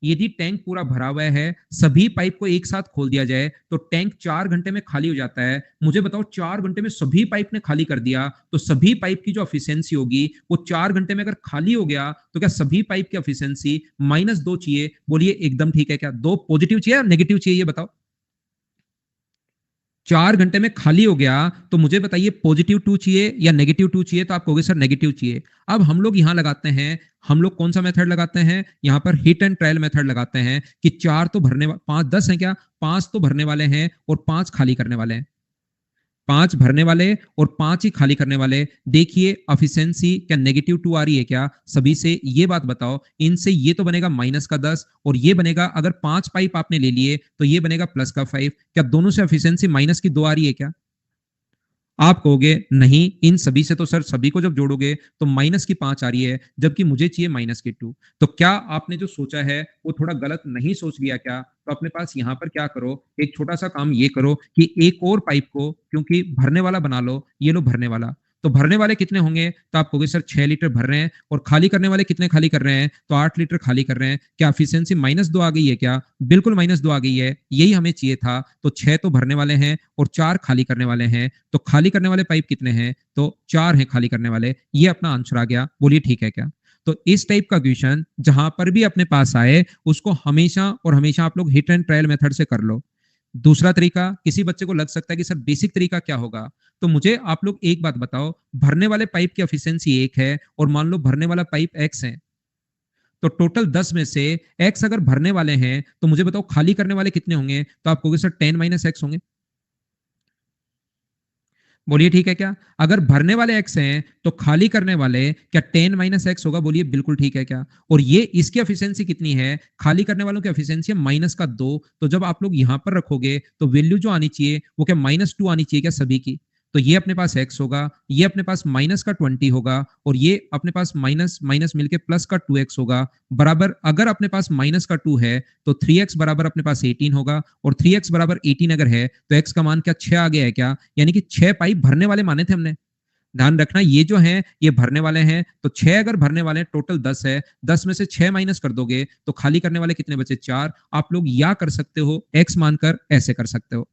S2: यदि टैंक पूरा भरा हुआ है, सभी पाइप को एक साथ खोल दिया जाए तो टैंक 4 घंटे में खाली हो जाता है। मुझे बताओ 4 घंटे में सभी पाइप ने खाली कर दिया तो सभी पाइप की जो एफिशिएंसी होगी वो 4 घंटे में अगर खाली हो गया तो क्या सभी पाइप की एफिशिएंसी -2 चाहिए? बोलिए एकदम ठीक है क्या? 2 पॉजिटिव चाहिए या नेगेटिव चाहिए, ये बताओ। 4 घंटे में खाली हो गया तो मुझे बताइए +2 चाहिए या -2 चाहिए? तो आप कहोगे सर नेगेटिव चाहिए। अब हम लोग यहां लगाते हैं, हम लोग कौन सा मेथड लगाते हैं यहां पर? हिट एंड ट्रायल मेथड लगाते हैं कि 4 तो भरने, 5 10 है क्या, 5 तो भरने वाले हैं और 5 खाली करने वाले हैं। 5 भरने वाले और 5 ही खाली करने वाले। देखिए एफिशिएंसी क्या -2 आ रही है क्या? सभी से ये बात बताओ। इनसे ये तो बनेगा -10, और ये बनेगा, अगर 5 पाइप आपने ले लिए तो ये बनेगा +5। क्या दोनों से एफिशिएंसी -2 आ रही है क्या? आप कहोगे नहीं, इन सभी से तो सर सभी को जब जोड़ोगे तो -5 आ रही है, जबकि मुझे चाहिए -2। तो क्या आपने जो सोचा है वो थोड़ा गलत नहीं सोच लिया क्या? तो अपने पास यहाँ पर क्या करो, एक छोटा सा काम ये करो कि एक और पाइप को, क्योंकि भरने वाला बना लो, ये लो भरने वाला। तो भरने वाले कितने होंगे? तो आप कहोगे सर 6 लीटर भर रहे हैं, और खाली करने वाले कितने खाली कर रहे हैं? तो 8 लीटर खाली कर रहे हैं। क्या एफिशिएंसी -2 आ गई है क्या? बिल्कुल -2 आ गई है, यही हमें चाहिए था। तो 6 तो भरने वाले हैं और 4 खाली करने वाले हैं। तो खाली करने वाले पाइप कितने हैं? तो 4 हैं खाली करने वाले। ये अपना आंसर आ गया। बोलिए ठीक है क्या? तो इस टाइप का क्वेश्चन जहां पर भी अपने पास आए उसको हमेशा और हमेशा आप लोग हिट एंड ट्रायल मेथड से कर लो। दूसरा तरीका, किसी बच्चे को लग सकता है कि सर बेसिक तरीका क्या होगा, तो मुझे आप लोग एक बात बताओ। भरने वाले पाइप की एफिशिएंसी 1 है, और मान लो भरने वाला पाइप x है, तो टोटल 10 में से x अगर भरने वाले हैं तो मुझे बताओ खाली करने वाले कितने होंगे? तो आप कहोगे सर 10 - x होंगे। बोलिए ठीक है क्या? अगर भरने वाले x हैं तो खाली करने वाले क्या 10 - x होगा? बोलिए बिल्कुल ठीक है क्या? और ये इसकी एफिशिएंसी कितनी है? खाली करने वालों की एफिशिएंसी है -2। तो जब आप लोग यहां पर रखोगे तो वैल्यू जो आनी चाहिए वो क्या -2 आनी चाहिए क्या सभी की? तो ये अपने पास x होगा, ये अपने पास -20 होगा, और ये अपने पास माइनस माइनस मिलके +2x होगा। बराबर, अगर अपने पास -2 है तो 3x बराबर अपने पास 18 होगा, और 3x बराबर 18 अगर है तो x का मान क्या 6 आ गया है क्या? यानी कि 6 पाइप भरने वाले माने थे हमने। ध्यान रखना ये जो है ये भरने वाले हैं, तो 6 अगर भरने वाले हैं, टोटल 10 है, 10 में से 6 माइनस कर दोगे तो खाली करने वाले कितने बचे? 4। आप लोग या कर सकते हो x मानकर ऐसे कर सकते हो,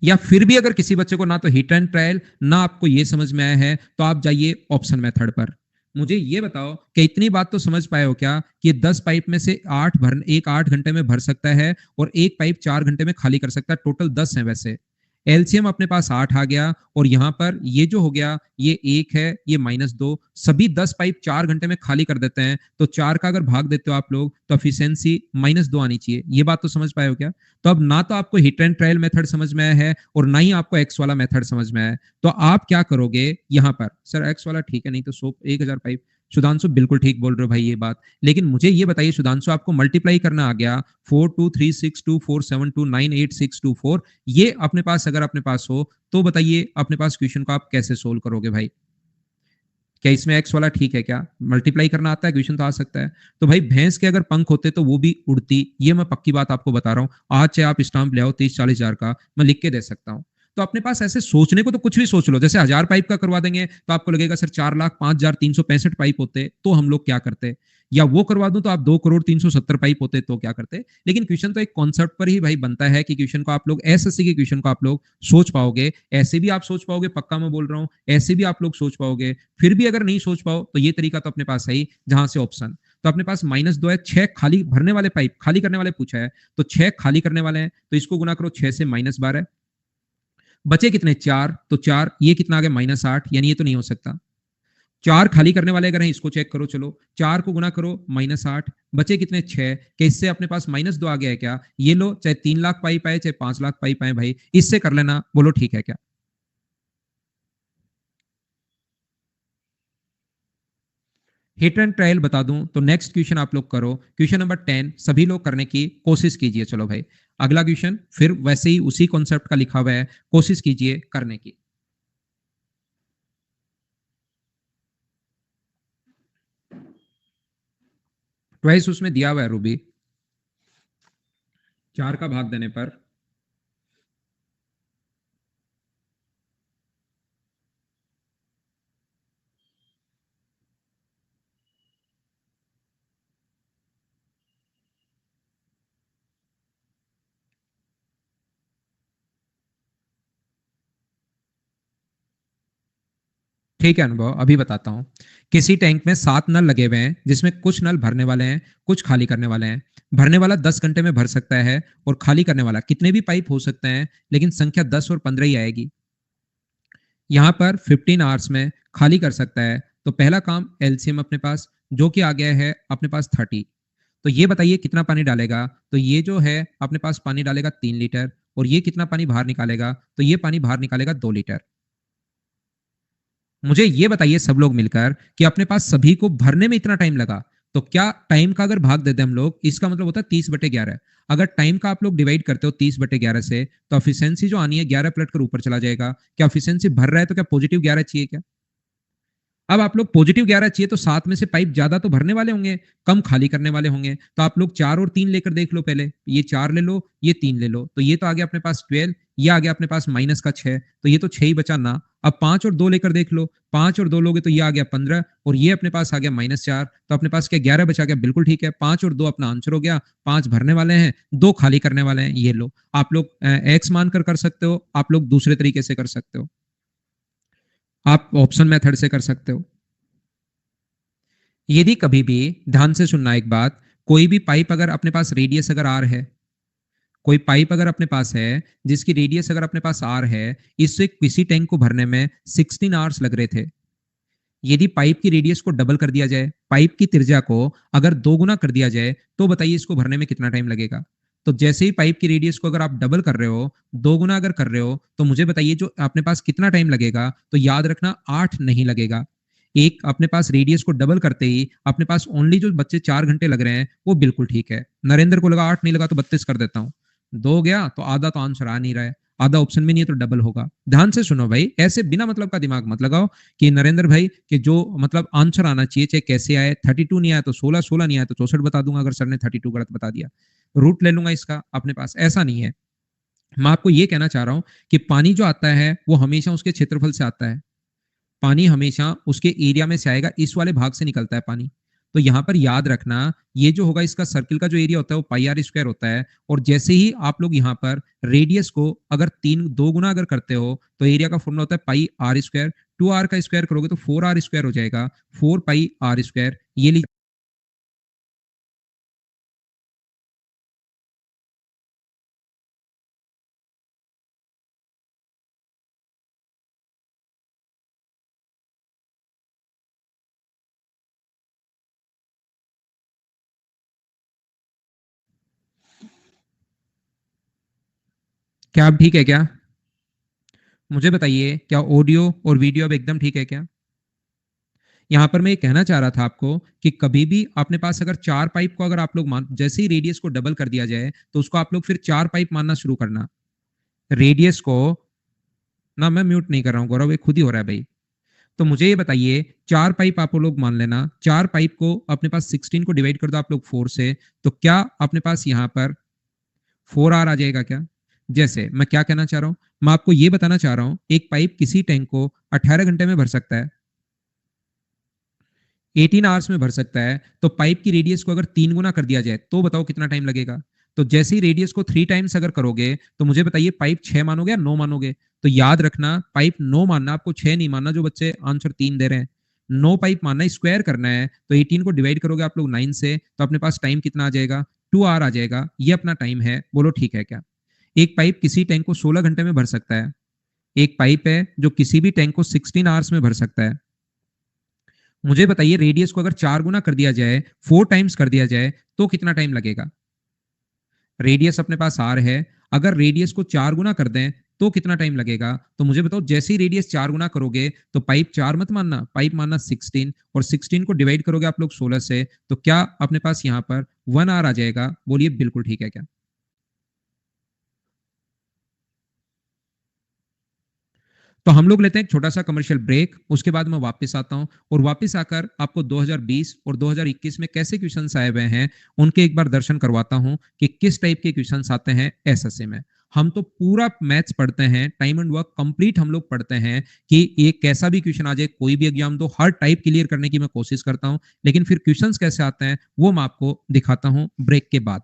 S2: या फिर भी अगर किसी बच्चे को ना तो हिट एंड ट्रायल ना आपको ये समझ में आया है तो आप जाइए ऑप्शन मेथड पर। मुझे ये बताओ कि इतनी बात तो समझ पाए हो क्या कि 10 पाइप में से 8 घंटे में भर सकता है और एक पाइप 4 घंटे में खाली कर सकता है, टोटल 10 है वैसे। एलसीएम अपने पास 8 आ गया और यहां पर ये जो हो गया ये 1 है, ये -2, सभी 10 पाइप 4 घंटे में खाली कर देते हैं। तो 4 का अगर भाग देते हो आप लोग तो एफिशिएंसी -2 आनी चाहिए। ये बात तो समझ पाए हो क्या? तो अब ना तो आपको हिट एंड ट्रायल मेथड समझ में आया है और ना ही आपको एक्स वाला मेथड समझ में आया है। तो आप क्या करोगे यहाँ पर? सर एक्स वाला ठीक है, नहीं तो सोप 1000 पाइप। सुधांशु बिल्कुल ठीक बोल रहे हो भाई ये बात, लेकिन मुझे ये बताइए सुधांशु, आपको मल्टीप्लाई करना आ गया 42362472988624, ये अपने पास अगर अपने पास हो तो बताइए अपने पास क्वेश्चन को आप कैसे सोल्व करोगे भाई? क्या इसमें एक्स वाला ठीक है? क्या मल्टीप्लाई करना आता है? क्वेश्चन तो आ सकता है। तो भाई भैंस के अगर पंख होते तो वो भी उड़ती, ये मैं पक्की बात आपको बता रहा हूँ। आज चाहे आप स्टाम्प ले आओ 30-40 हजार का, मैं लिख के दे सकता हूँ। तो अपने पास ऐसे सोचने को तो कुछ भी सोच लो, जैसे 1000 पाइप का करवा देंगे तो आपको लगेगा सर 4,05,365 पाइप होते तो हम लोग क्या करते, या वो करवा दूं तो आप 2,03,70 पाइप होते तो क्या करते। लेकिन क्वेश्चन तो एक कॉन्सेप्ट पर ही भाई बनता है कि क्वेश्चन को आप लोग एसएससी के क्वेश्चन को आप लोग सोच पाओगे, ऐसे भी आप सोच पाओगे, पक्का मैं बोल रहा हूं, ऐसे भी आप लोग सोच पाओगे। फिर भी अगर नहीं सोच पाओ तो ये तरीका तो अपने पास है ही, जहां से ऑप्शन, तो अपने पास -2 है, 6 खाली भरने वाले पाइप खाली करने वाले पूछा है, तो 6 खाली करने वाले हैं, तो इसको गुना करो 6 से -12, बचे कितने 4, तो 4, ये कितना आ गया -8, यानी ये तो नहीं हो सकता। 4 खाली करने वाले अगर हैं इसको चेक करो, चलो 4 को गुना करो -8, बचे कितने 6, कि इससे अपने पास -2 आ गया है क्या? ये लो, चाहे 3 लाख पाइप आए चाहे 5 लाख पाइप आए भाई, इससे कर लेना, बोलो ठीक है क्या? हिट एंड ट्रायल बता दूं तो नेक्स्ट क्वेश्चन आप लोग करो, क्वेश्चन नंबर 10 सभी लोग करने की कोशिश कीजिए। चलो भाई अगला क्वेश्चन फिर वैसे ही उसी कॉन्सेप्ट का लिखा हुआ है, कोशिश कीजिए करने की। ट्वाइस उसमें दिया हुआ है रूबी, 4 का भाग देने पर। ठीक है अनुभव, अभी बताता हूं। किसी टैंक में 7 नल लगे हुए हैं जिसमें कुछ नल भरने वाले हैं, कुछ खाली करने वाले हैं। भरने वाला 10 घंटे में भर सकता है और खाली करने वाला कितने भी पाइप हो सकते हैं, लेकिन संख्या 10 और 15 ही आएगी। यहाँ पर 15 आवर्स में खाली कर सकता है, तो पहला काम एलसीएम अपने पास जो कि आ गया है अपने पास 30। तो ये बताइए कितना पानी डालेगा, तो ये जो है अपने पास पानी डालेगा 3 लीटर, और ये कितना पानी बाहर निकालेगा, तो ये पानी बाहर निकालेगा 2 लीटर। मुझे ये बताइए सब लोग मिलकर कि अपने पास सभी को भरने में इतना टाइम लगा, तो क्या टाइम का अगर भाग देते हम लोग, इसका मतलब होता है 30/11। अगर टाइम का आप लोग डिवाइड करते हो 30/11 से, तो एफिशिएंसी जो आनी है 11 पलट कर ऊपर चला जाएगा। क्या एफिशिएंसी भर रहा है तो क्या +11 चाहिए क्या? अब आप लोग +11 चाहिए तो 7 में से पाइप ज्यादा तो भरने वाले होंगे, कम खाली करने वाले होंगे, तो आप लोग 4 और 3 लेकर देख लो पहले, ये 4 ले लो, ये 3 ले लो, तो ये तो आ गया अपने पास 12, ये आ गया अपने पास माइनस का 6, तो ये तो 6 ही बचा ना। अब 5 और 2 लेकर देख लो, 5 और 2 लोगे तो ये आ गया 15, और ये अपने पास आ गया -4, तो अपने पास क्या 11 बचा गया? बिल्कुल ठीक है, 5 और 2 अपना आंसर हो गया। 5 भरने वाले हैं, 2 खाली करने वाले हैं, ये लो। आप लोग एक्स मानकर कर सकते हो, आप लोग दूसरे तरीके से कर सकते हो, आप ऑप्शन मेथड से कर सकते हो। यदि कभी भी, ध्यान से सुनना एक बात, कोई भी पाइप अगर अपने पास रेडियस अगर आर है, कोई पाइप अगर अपने पास है जिसकी रेडियस अगर अपने पास आर है, इससे किसी टैंक को भरने में 16 आवर्स लग रहे थे। यदि पाइप की रेडियस को डबल कर दिया जाए, पाइप की त्रिज्या को अगर 2 गुना कर दिया जाए, तो बताइए इसको भरने में कितना टाइम लगेगा? तो जैसे ही पाइप की रेडियस को अगर आप डबल कर रहे हो, 2 गुना अगर कर रहे हो, तो मुझे बताइए जो अपने पास कितना टाइम लगेगा? तो याद रखना 8 नहीं लगेगा। एक अपने पास रेडियस को डबल करते ही अपने पास ओनली जो बच्चे 4 घंटे लग रहे हैं वो बिल्कुल ठीक है। नरेंद्र को लगा 8 नहीं लगा तो 32 कर देता हूँ, 2 गया तो आधा तो आंसर आ नहीं रहा है, आधा ऑप्शन में नहीं है तो डबल होगा। ध्यान से सुनो भाई, ऐसे बिना मतलब का दिमाग मत लगाओ कि नरेंद्र भाई कि जो मतलब आंसर आना चाहिए चाहे कैसे आए, 32 नहीं आया तो 16, 16 नहीं आया तो 64 बता दूंगा अगर सर ने 32 गलत बता दिया, रूट ले लूंगा इसका। अपने पास ऐसा नहीं है। मैं आपको ये कहना चाह रहा हूं कि पानी जो आता है वो हमेशा उसके क्षेत्रफल से आता है, पानी हमेशा उसके एरिया में से आएगा, इस वाले भाग से निकलता है पानी। तो यहां पर याद रखना, ये जो होगा इसका सर्किल का जो एरिया होता है वो πr² होता है, और जैसे ही आप लोग यहाँ पर रेडियस को अगर 2 गुना अगर करते हो तो एरिया का फॉर्मूला होता है πr²। 2r का स्क्वायर करोगे तो 4r स्क्वायर हो जाएगा, 4 पाई r स्क्वायर। ये लीजिए, क्या अब ठीक है क्या? मुझे बताइए, क्या ऑडियो और वीडियो अब एकदम ठीक है क्या? यहाँ पर मैं ये कहना चाह रहा था आपको कि कभी भी अपने पास अगर 4 पाइप को अगर आप लोग मान, जैसे ही रेडियस को डबल कर दिया जाए, तो उसको आप लोग फिर 4 पाइप मानना शुरू करना। रेडियस को, ना मैं म्यूट नहीं कर रहा हूँ गौरव, ये खुद ही हो रहा है भाई। तो मुझे ये बताइए, 4 पाइप आप लोग मान लेना, 4 पाइप को अपने पास 16 को डिवाइड कर दो आप लोग 4 से, तो क्या अपने पास यहाँ पर 4r आ जाएगा क्या? जैसे मैं क्या कहना चाह रहा हूँ, मैं आपको ये बताना चाह रहा हूँ, एक पाइप किसी टैंक को 18 घंटे में भर सकता है, 18 आवर्स में भर सकता है। तो पाइप की रेडियस को अगर 3 गुना कर दिया जाए तो बताओ कितना टाइम लगेगा? तो जैसे ही रेडियस को 3 टाइम्स अगर करोगे, तो मुझे बताइए पाइप 6 मानोगे या 9 मानोगे? तो याद रखना, पाइप 9 मानना, आपको 6 नहीं मानना जो बच्चे आंसर 3 दे रहे हैं। 9 पाइप मानना, स्क्वायर करना है। तो 18 को डिवाइड करोगे आप लोग 9 से, तो अपने पास टाइम कितना आ जाएगा? 2 आवर आ जाएगा। ये अपना टाइम है, बोलो ठीक है क्या? एक पाइप किसी टैंक को 16 घंटे में भर सकता है। एक पाइप है जो किसी भी टैंक को 16 आवर्स में भर सकता है। मुझे बताइए, रेडियस को अगर 4 गुना कर दिया जाए, 4 टाइम्स कर दिया जाए, तो कितना टाइम लगेगा? रेडियस अपने पास आर है, अगर रेडियस को 4 गुना कर दें तो कितना टाइम लगेगा? तो मुझे बताओ, जैसे ही रेडियस 4 गुना करोगे, तो पाइप 4 मत मानना, पाइप मानना 16, और 16 को डिवाइड करोगे आप लोग 16 से, तो क्या अपने पास यहाँ पर 1 आवर आ जाएगा? बोलिए बिल्कुल ठीक है क्या? तो हम लोग लेते हैं एक छोटा सा कमर्शियल ब्रेक, उसके बाद मैं वापस आता हूं, और वापस आकर आपको 2020 और 2021 में कैसे क्वेश्चंस आए हुए हैं उनके एक बार दर्शन करवाता हूं कि किस टाइप के क्वेश्चंस आते हैं एसएससी में। हम तो पूरा मैथ्स पढ़ते हैं, टाइम एंड वर्क कंप्लीट हम लोग पढ़ते हैं कि ये कैसा भी क्वेश्चन आ जाए, कोई भी एग्जाम दो, हर टाइप क्लियर करने की मैं कोशिश करता हूं। लेकिन फिर क्वेश्चंस कैसे आते हैं वो मैं आपको दिखाता हूं ब्रेक के बाद।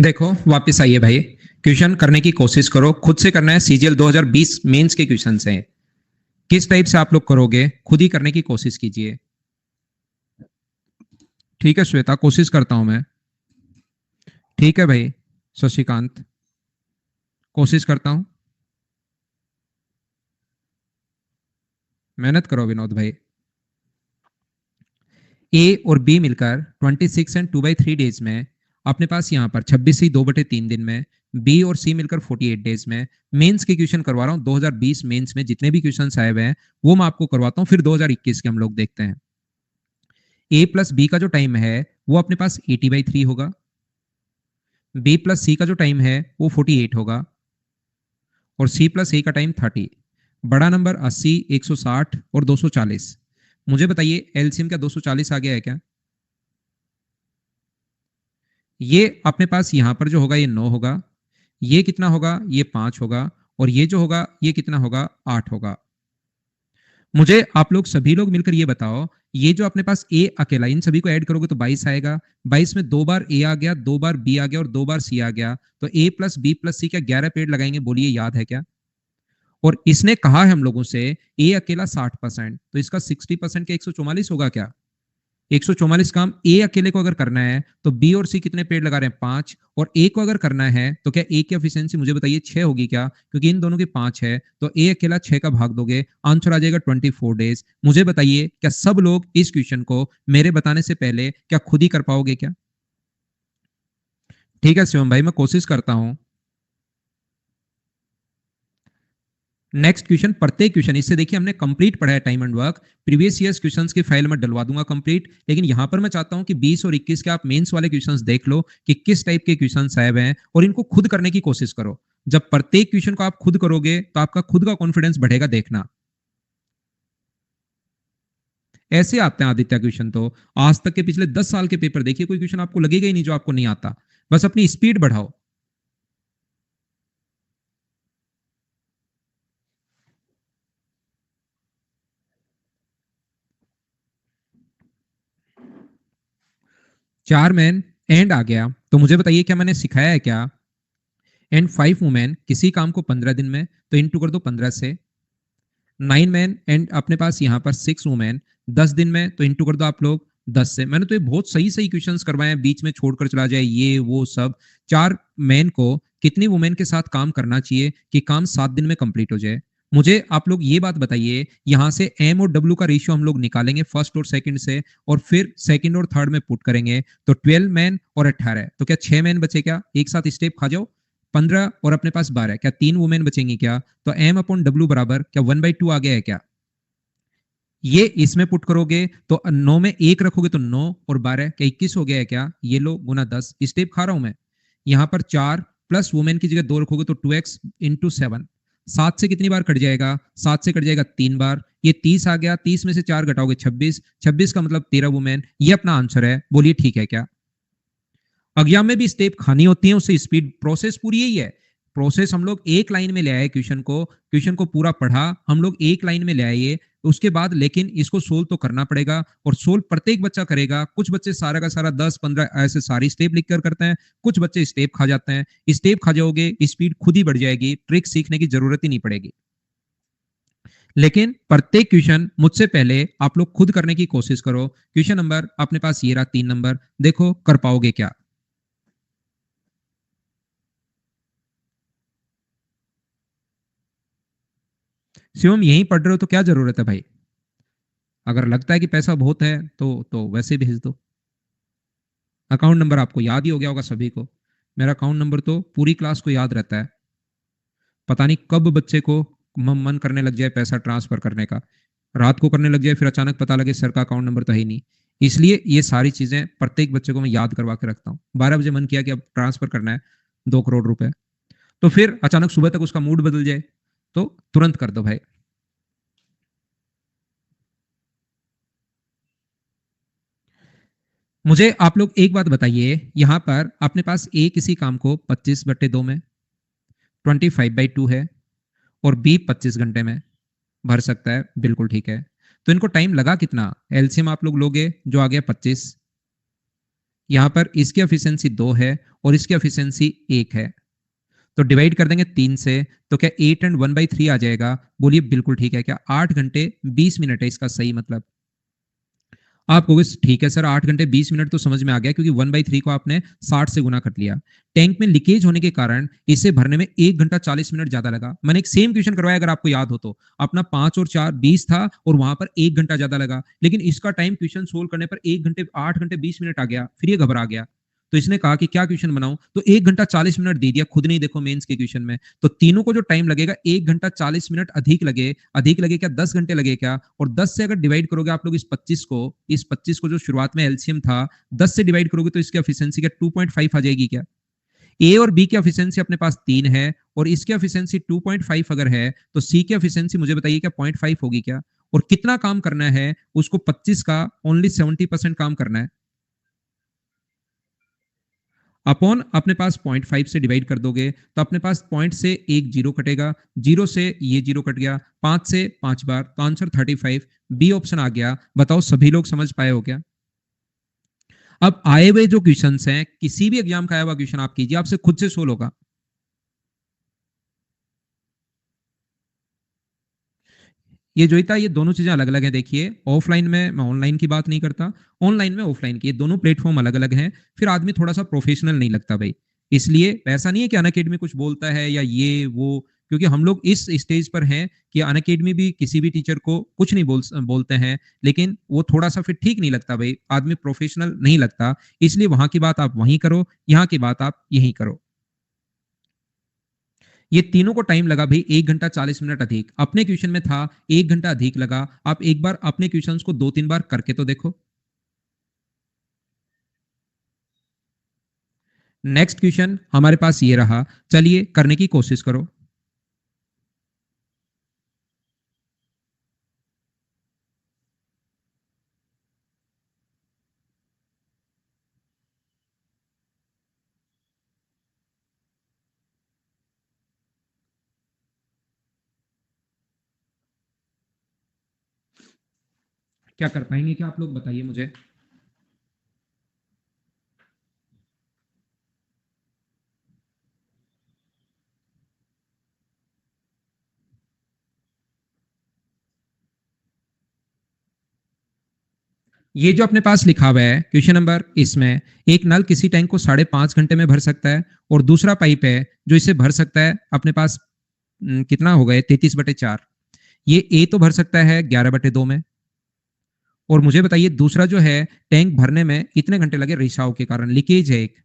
S2: देखो वापस आइए भाई, क्वेश्चन करने की कोशिश करो, खुद से करना है। सीजीएल 2020 मेंस के क्वेश्चन हैं। किस टाइप से आप लोग करोगे, खुद ही करने की कोशिश कीजिए। ठीक है श्वेता, कोशिश करता हूं मैं। ठीक है भाई शशिकांत, कोशिश करता हूं। मेहनत करो विनोद भाई। ए और बी मिलकर 26 एंड 2/3 डेज में, अपने पास यहाँ पर 26 ही 2/3 दिन में। बी और सी मिलकर 48 डेज में। मेंस के क्वेश्चन करवा रहा हूँ 2020 मेंस में जितने भी क्वेश्चन आए हुए हैं वो मैं आपको करवाता हूँ, फिर 2021 के हम लोग देखते हैं। ए प्लस बी का जो टाइम है वो अपने पास 80/3 होगा। बी प्लस सी का जो टाइम है वो 48 होगा। और सी प्लस ए का टाइम 30। बड़ा नंबर 80, 160 और 240। मुझे बताइए एलसीएम क्या 240 आ गया है क्या? ये अपने पास यहां पर जो होगा ये 9 होगा, ये कितना होगा, ये 5 होगा, और ये जो होगा ये कितना होगा, 8 होगा। मुझे आप लोग सभी लोग मिलकर ये बताओ, ये जो अपने पास ए अकेला, इन सभी को ऐड करोगे तो 22 आएगा। 22 में 2 बार ए आ गया, 2 बार बी आ गया और 2 बार सी आ गया, तो ए प्लस बी प्लस सी क्या 11 पेड़ लगाएंगे, बोलिए याद है क्या? और इसने कहा है हम लोगों से ए अकेला 60%, तो इसका 60% के 144 होगा क्या? 144 काम ए अकेले को अगर करना है तो बी और सी कितने पेड़ लगा रहे हैं, 5। और ए को अगर करना है तो क्या ए की एफिशिएंसी मुझे बताइए 6 होगी क्या? क्योंकि इन दोनों की 5 है, तो ए अकेला 6 का भाग दोगे, आंसर आ जाएगा 24 डेज। मुझे बताइए क्या सब लोग इस क्वेश्चन को मेरे बताने से पहले क्या खुद ही कर पाओगे क्या? ठीक है शिवम भाई, मैं कोशिश करता हूं। नेक्स्ट क्वेश्चन, प्रत्येक क्वेश्चन इससे देखिए हमने कंप्लीट पढ़ा है time and work. Previous years questions की फाइल में डलवा दूंगा कंप्लीट, लेकिन यहां पर मैं चाहता हूं कि 20 और 21 के आप मेंस वाले क्वेश्चंस देख लो कि किस टाइप के क्वेश्चंस आए हुए हैं, और इनको खुद करने की कोशिश करो। जब प्रत्येक क्वेश्चन को आप खुद करोगे तो आपका खुद का कॉन्फिडेंस बढ़ेगा, देखना। ऐसे आते हैं आदित्य क्वेश्चन तो, आज तक के पिछले 10 साल के पेपर देखिए, कोई क्वेश्चन आपको लगेगा ही नहीं जो आपको नहीं आता। बस अपनी स्पीड बढ़ाओ। 4 मैन एंड आ गया, तो मुझे बताइए क्या मैंने सिखाया है क्या? एंड 5 वुमेन, किसी काम को 15 दिन में, तो इंटू कर दो 15 से। 9 मैन एंड अपने पास यहाँ पर 6 वुमेन 10 दिन में, तो इंटू कर दो आप लोग 10 से। मैंने तो ये बहुत सही सही क्वेश्चंस करवाए हैं, बीच में छोड़कर चला जाए ये वो सब। 4 मैन को कितनी वुमेन के साथ काम करना चाहिए कि काम 7 दिन में कंप्लीट हो जाए? मुझे आप लोग ये बात बताइए, यहां से एम और डब्ल्यू का रेशियो हम लोग निकालेंगे फर्स्ट और सेकंड से, और फिर सेकंड और थर्ड में पुट करेंगे, तो 12 मैन और 18, तो क्या 6 मैन बचे क्या? एक साथ स्टेप खा जाओ। 15 और अपने पास 12, क्या 3 वुमेन बचेंगी क्या? तो एम अपॉन डब्ल्यू बराबर क्या 1/2 आ गया है क्या? ये इसमें पुट करोगे तो 9 में 1 रखोगे तो 9 और 12 क्या 21 हो गया है क्या? ये लो गुना 10, स्टेप खा रहा हूं मैं। यहां पर 4 प्लस वुमेन की जगह 2 रखोगे तो 2x इंटू 7। 7 से कितनी बार कट जाएगा? 7 से कट जाएगा 3 बार, ये 30 आ गया। 30 में से 4 घटाओगे 26, 26 का मतलब 13 वुमेन। ये अपना आंसर है, बोलिए ठीक है क्या? एग्जाम में भी स्टेप खानी होती है, उससे स्पीड, प्रोसेस पूरी यही है। प्रोसेस हम लोग एक लाइन में ले आए, क्वेश्चन को पूरा पढ़ा हम लोग एक लाइन में ले आए, उसके बाद लेकिन इसको सोल्व तो करना पड़ेगा, और सोल्व प्रत्येक बच्चा करेगा। कुछ बच्चे सारा का सारा 10-15 ऐसे सारी स्टेप लिख कर करते हैं, कुछ बच्चे स्टेप खा जाते हैं। स्टेप खा जाओगे स्पीड खुद ही बढ़ जाएगी, ट्रिक सीखने की जरूरत ही नहीं पड़ेगी। लेकिन प्रत्येक क्वेश्चन मुझसे पहले आप लोग खुद करने की कोशिश करो। क्वेश्चन नंबर अपने पास ये रहा 3 नंबर, देखो कर पाओगे क्या? शिवम यहीं पढ़ रहे हो तो क्या जरूरत है भाई? अगर लगता है कि पैसा बहुत है तो वैसे भेज दो। अकाउंट नंबर आपको याद ही हो गया होगा सभी को। मेरा अकाउंट नंबर तो पूरी क्लास को याद रहता है। पता नहीं कब बच्चे को मन करने लग जाए पैसा ट्रांसफर करने का, रात को करने लग जाए, फिर अचानक पता लगे सर का अकाउंट नंबर तो है ही नहीं। इसलिए ये सारी चीजें प्रत्येक बच्चे को मैं याद करवा के रखता हूँ। 12 बजे मन किया कि अब ट्रांसफर करना है 2 करोड़ रुपए, तो फिर अचानक सुबह तक उसका मूड बदल जाए तो तुरंत कर दो भाई। मुझे आप लोग एक बात बताइए, यहां पर अपने पास ए किसी काम को 25/2 में 25/2 है, और बी 25 घंटे में भर सकता है, बिल्कुल ठीक है। तो इनको टाइम लगा कितना? एलसीएम आप लोग लोगे जो आ गया 25, यहां पर इसकी एफिशिएंसी 2 है और इसकी एफिशिएंसी 1 है, तो डिवाइड कर देंगे 3 से, तो क्या 8 एंड 1/3 आ जाएगा? बोलिए बिल्कुल ठीक है क्या? 8 घंटे 20 मिनट है इसका सही मतलब। आप कहोगे ठीक है सर, 8 घंटे 20 मिनट तो समझ में आ गया, क्योंकि 1/3 को आपने 60 से गुना कर लिया। टैंक में लीकेज होने के कारण इसे भरने में 1 घंटा 40 मिनट ज्यादा लगा। मैंने एक सेम क्वेश्चन करवाया, अगर आपको याद हो तो। अपना 5 और 4 20 था और वहां पर 1 घंटा ज्यादा लगा, लेकिन इसका टाइम क्वेश्चन सोल्व करने पर 1 घंटे 8 घंटे 20 मिनट आ गया। फिर ये घबरा गया, तो इसने कहा कि क्या क्वेश्चन बनाऊं, तो 1 घंटा 40 मिनट दे दिया। खुद नहीं देखो मेंस के क्वेश्चन में, तो तीनों को जो टाइम लगेगा 1 घंटा 40 मिनट अधिक लगे क्या? 10 घंटे लगे क्या? और 10 से अगर डिवाइड करोगे आप लोग इस 25 को जो शुरुआत में एलसीएम था 10 से डिवाइड करोगे तो इसकी एफिशिएंसी क्या 2.5 आ जाएगी क्या? ए और बी की एफिशिएंसी अपने पास 3 है और इसकी एफिशिएंसी 2.5 अगर है, तो सी की एफिशिएंसी मुझे बताइए क्या 0.5 होगी क्या? और कितना काम करना है उसको? 25 का ओनली 70% काम करना है, अपॉन अपने पास 0.5 से डिवाइड कर दोगे तो अपने पास पॉइंट से एक जीरो कटेगा, जीरो से ये जीरो कट गया, 5 से 5 बार, तो आंसर 35 बी ऑप्शन आ गया। बताओ सभी लोग समझ पाए हो क्या? अब आए हुए जो क्वेश्चंस हैं, किसी भी एग्जाम का आया हुआ क्वेश्चन आप कीजिए, आपसे खुद से सोल्व होगा। ये जो था, ये दोनों चीजें अलग अलग हैं। देखिए, ऑफलाइन में मैं ऑनलाइन की बात नहीं करता, ऑनलाइन में ऑफलाइन की, ये दोनों प्लेटफॉर्म अलग अलग हैं। फिर आदमी थोड़ा सा प्रोफेशनल नहीं लगता भाई। इसलिए ऐसा नहीं है कि अनअकैडमी कुछ बोलता है या ये वो, क्योंकि हम लोग इस स्टेज पर हैं कि अनअकैडमी भी किसी भी टीचर को कुछ नहीं बोलते हैं, लेकिन वो थोड़ा सा फिर ठीक नहीं लगता भाई, आदमी प्रोफेशनल नहीं लगता। इसलिए वहां की बात आप वहीं करो, यहाँ की बात आप यहीं करो। ये तीनों को टाइम लगा भाई 1 घंटा 40 मिनट अधिक, अपने क्वेश्चन में था 1 घंटा अधिक लगा। आप एक बार अपने क्वेश्चंस को 2-3 बार करके तो देखो। नेक्स्ट क्वेश्चन हमारे पास ये रहा, चलिए करने की कोशिश करो। क्या कर पाएंगे क्या आप लोग, बताइए मुझे। ये जो अपने पास लिखा हुआ है क्वेश्चन नंबर, इसमें एक नल किसी टैंक को 5.5 घंटे में भर सकता है और दूसरा पाइप है जो इसे भर सकता है अपने पास कितना हो गए 33/4। ये ए तो भर सकता है 11/2 में, और मुझे बताइए दूसरा जो है टैंक भरने में कितने घंटे लगे? रिसाव के कारण लीकेज है एक,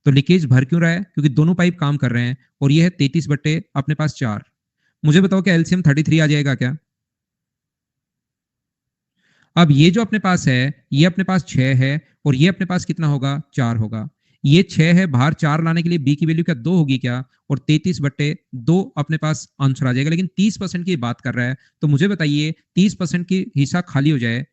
S2: तो लीकेज भर क्यों रहा है? क्योंकि दोनों पाइप काम कर रहे हैं, और ये है 33 अपने पास 4। मुझे बताओ क्या एलसीएम 33 आ जाएगा क्या? अब ये जो अपने पास है, ये अपने पास 6 है और ये अपने पास कितना होगा? 4 होगा। ये 6 है, बाहर 4 लाने के लिए बी की वैल्यू क्या 2 होगी क्या? और 33/2 अपने पास आंसर आ जाएगा। लेकिन 30% की बात कर रहा है, तो मुझे बताइए 30% की हिस्सा खाली हो जाए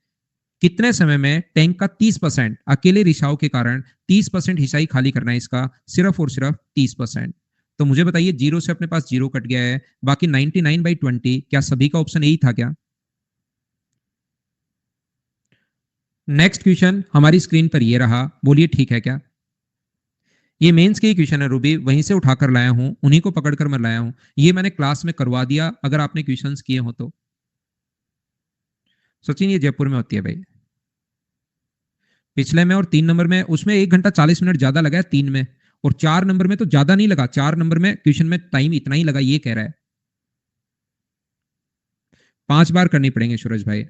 S2: कितने समय में? टैंक का 30%, अकेले रिसाव के कारण 30% हिस्सा ही खाली करना है इसका, सिर्फ और सिर्फ 30%। तो मुझे बताइए जीरो से अपने पास जीरो कट गया है, बाकी 99/20, क्या सभी का ऑप्शन यही था क्या? नेक्स्ट क्वेश्चन हमारी स्क्रीन पर ये रहा, बोलिए ठीक है क्या? ये मेंस के ही क्वेश्चन है रूबी, वहीं से उठाकर लाया हूं, उन्हीं को पकड़कर मैं लाया हूं। ये मैंने क्लास में करवा दिया, अगर आपने क्वेश्चंस किए हो तो। सचिन, ये जयपुर में होती है भाई, पिछले में और 3 नंबर में, उसमें 1 घंटा 40 मिनट ज्यादा लगा है 3 में, और 4 नंबर में तो ज्यादा नहीं लगा, 4 नंबर में क्वेश्चन में टाइम इतना ही लगा, ये कह रहा है। 5 बार करनी पड़ेंगे सूरज भाई।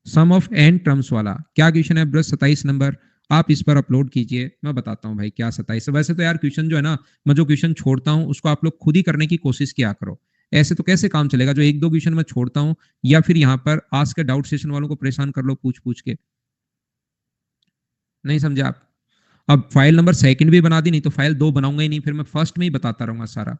S2: सम ऑफ एन टर्म्स वाला क्या क्वेश्चन है ब्रस? 27 नंबर, आप इस पर अपलोड कीजिए, मैं बताता हूं भाई क्या 27 है। वैसे तो यार क्वेश्चन जो है ना, मैं जो क्वेश्चन छोड़ता हूं उसको आप लोग खुद ही करने की कोशिश किया करो। ऐसे तो कैसे काम चलेगा? जो एक दो क्वेश्चन मैं छोड़ता हूं, या फिर यहाँ पर आज के डाउट सेशन वालों को परेशान कर लो पूछ पूछ के। नहीं समझे आप? अब फाइल नंबर सेकंड भी बना दी, नहीं तो फाइल 2 बनाऊंगा ही नहीं, फिर मैं फर्स्ट में ही बताता रहूंगा सारा।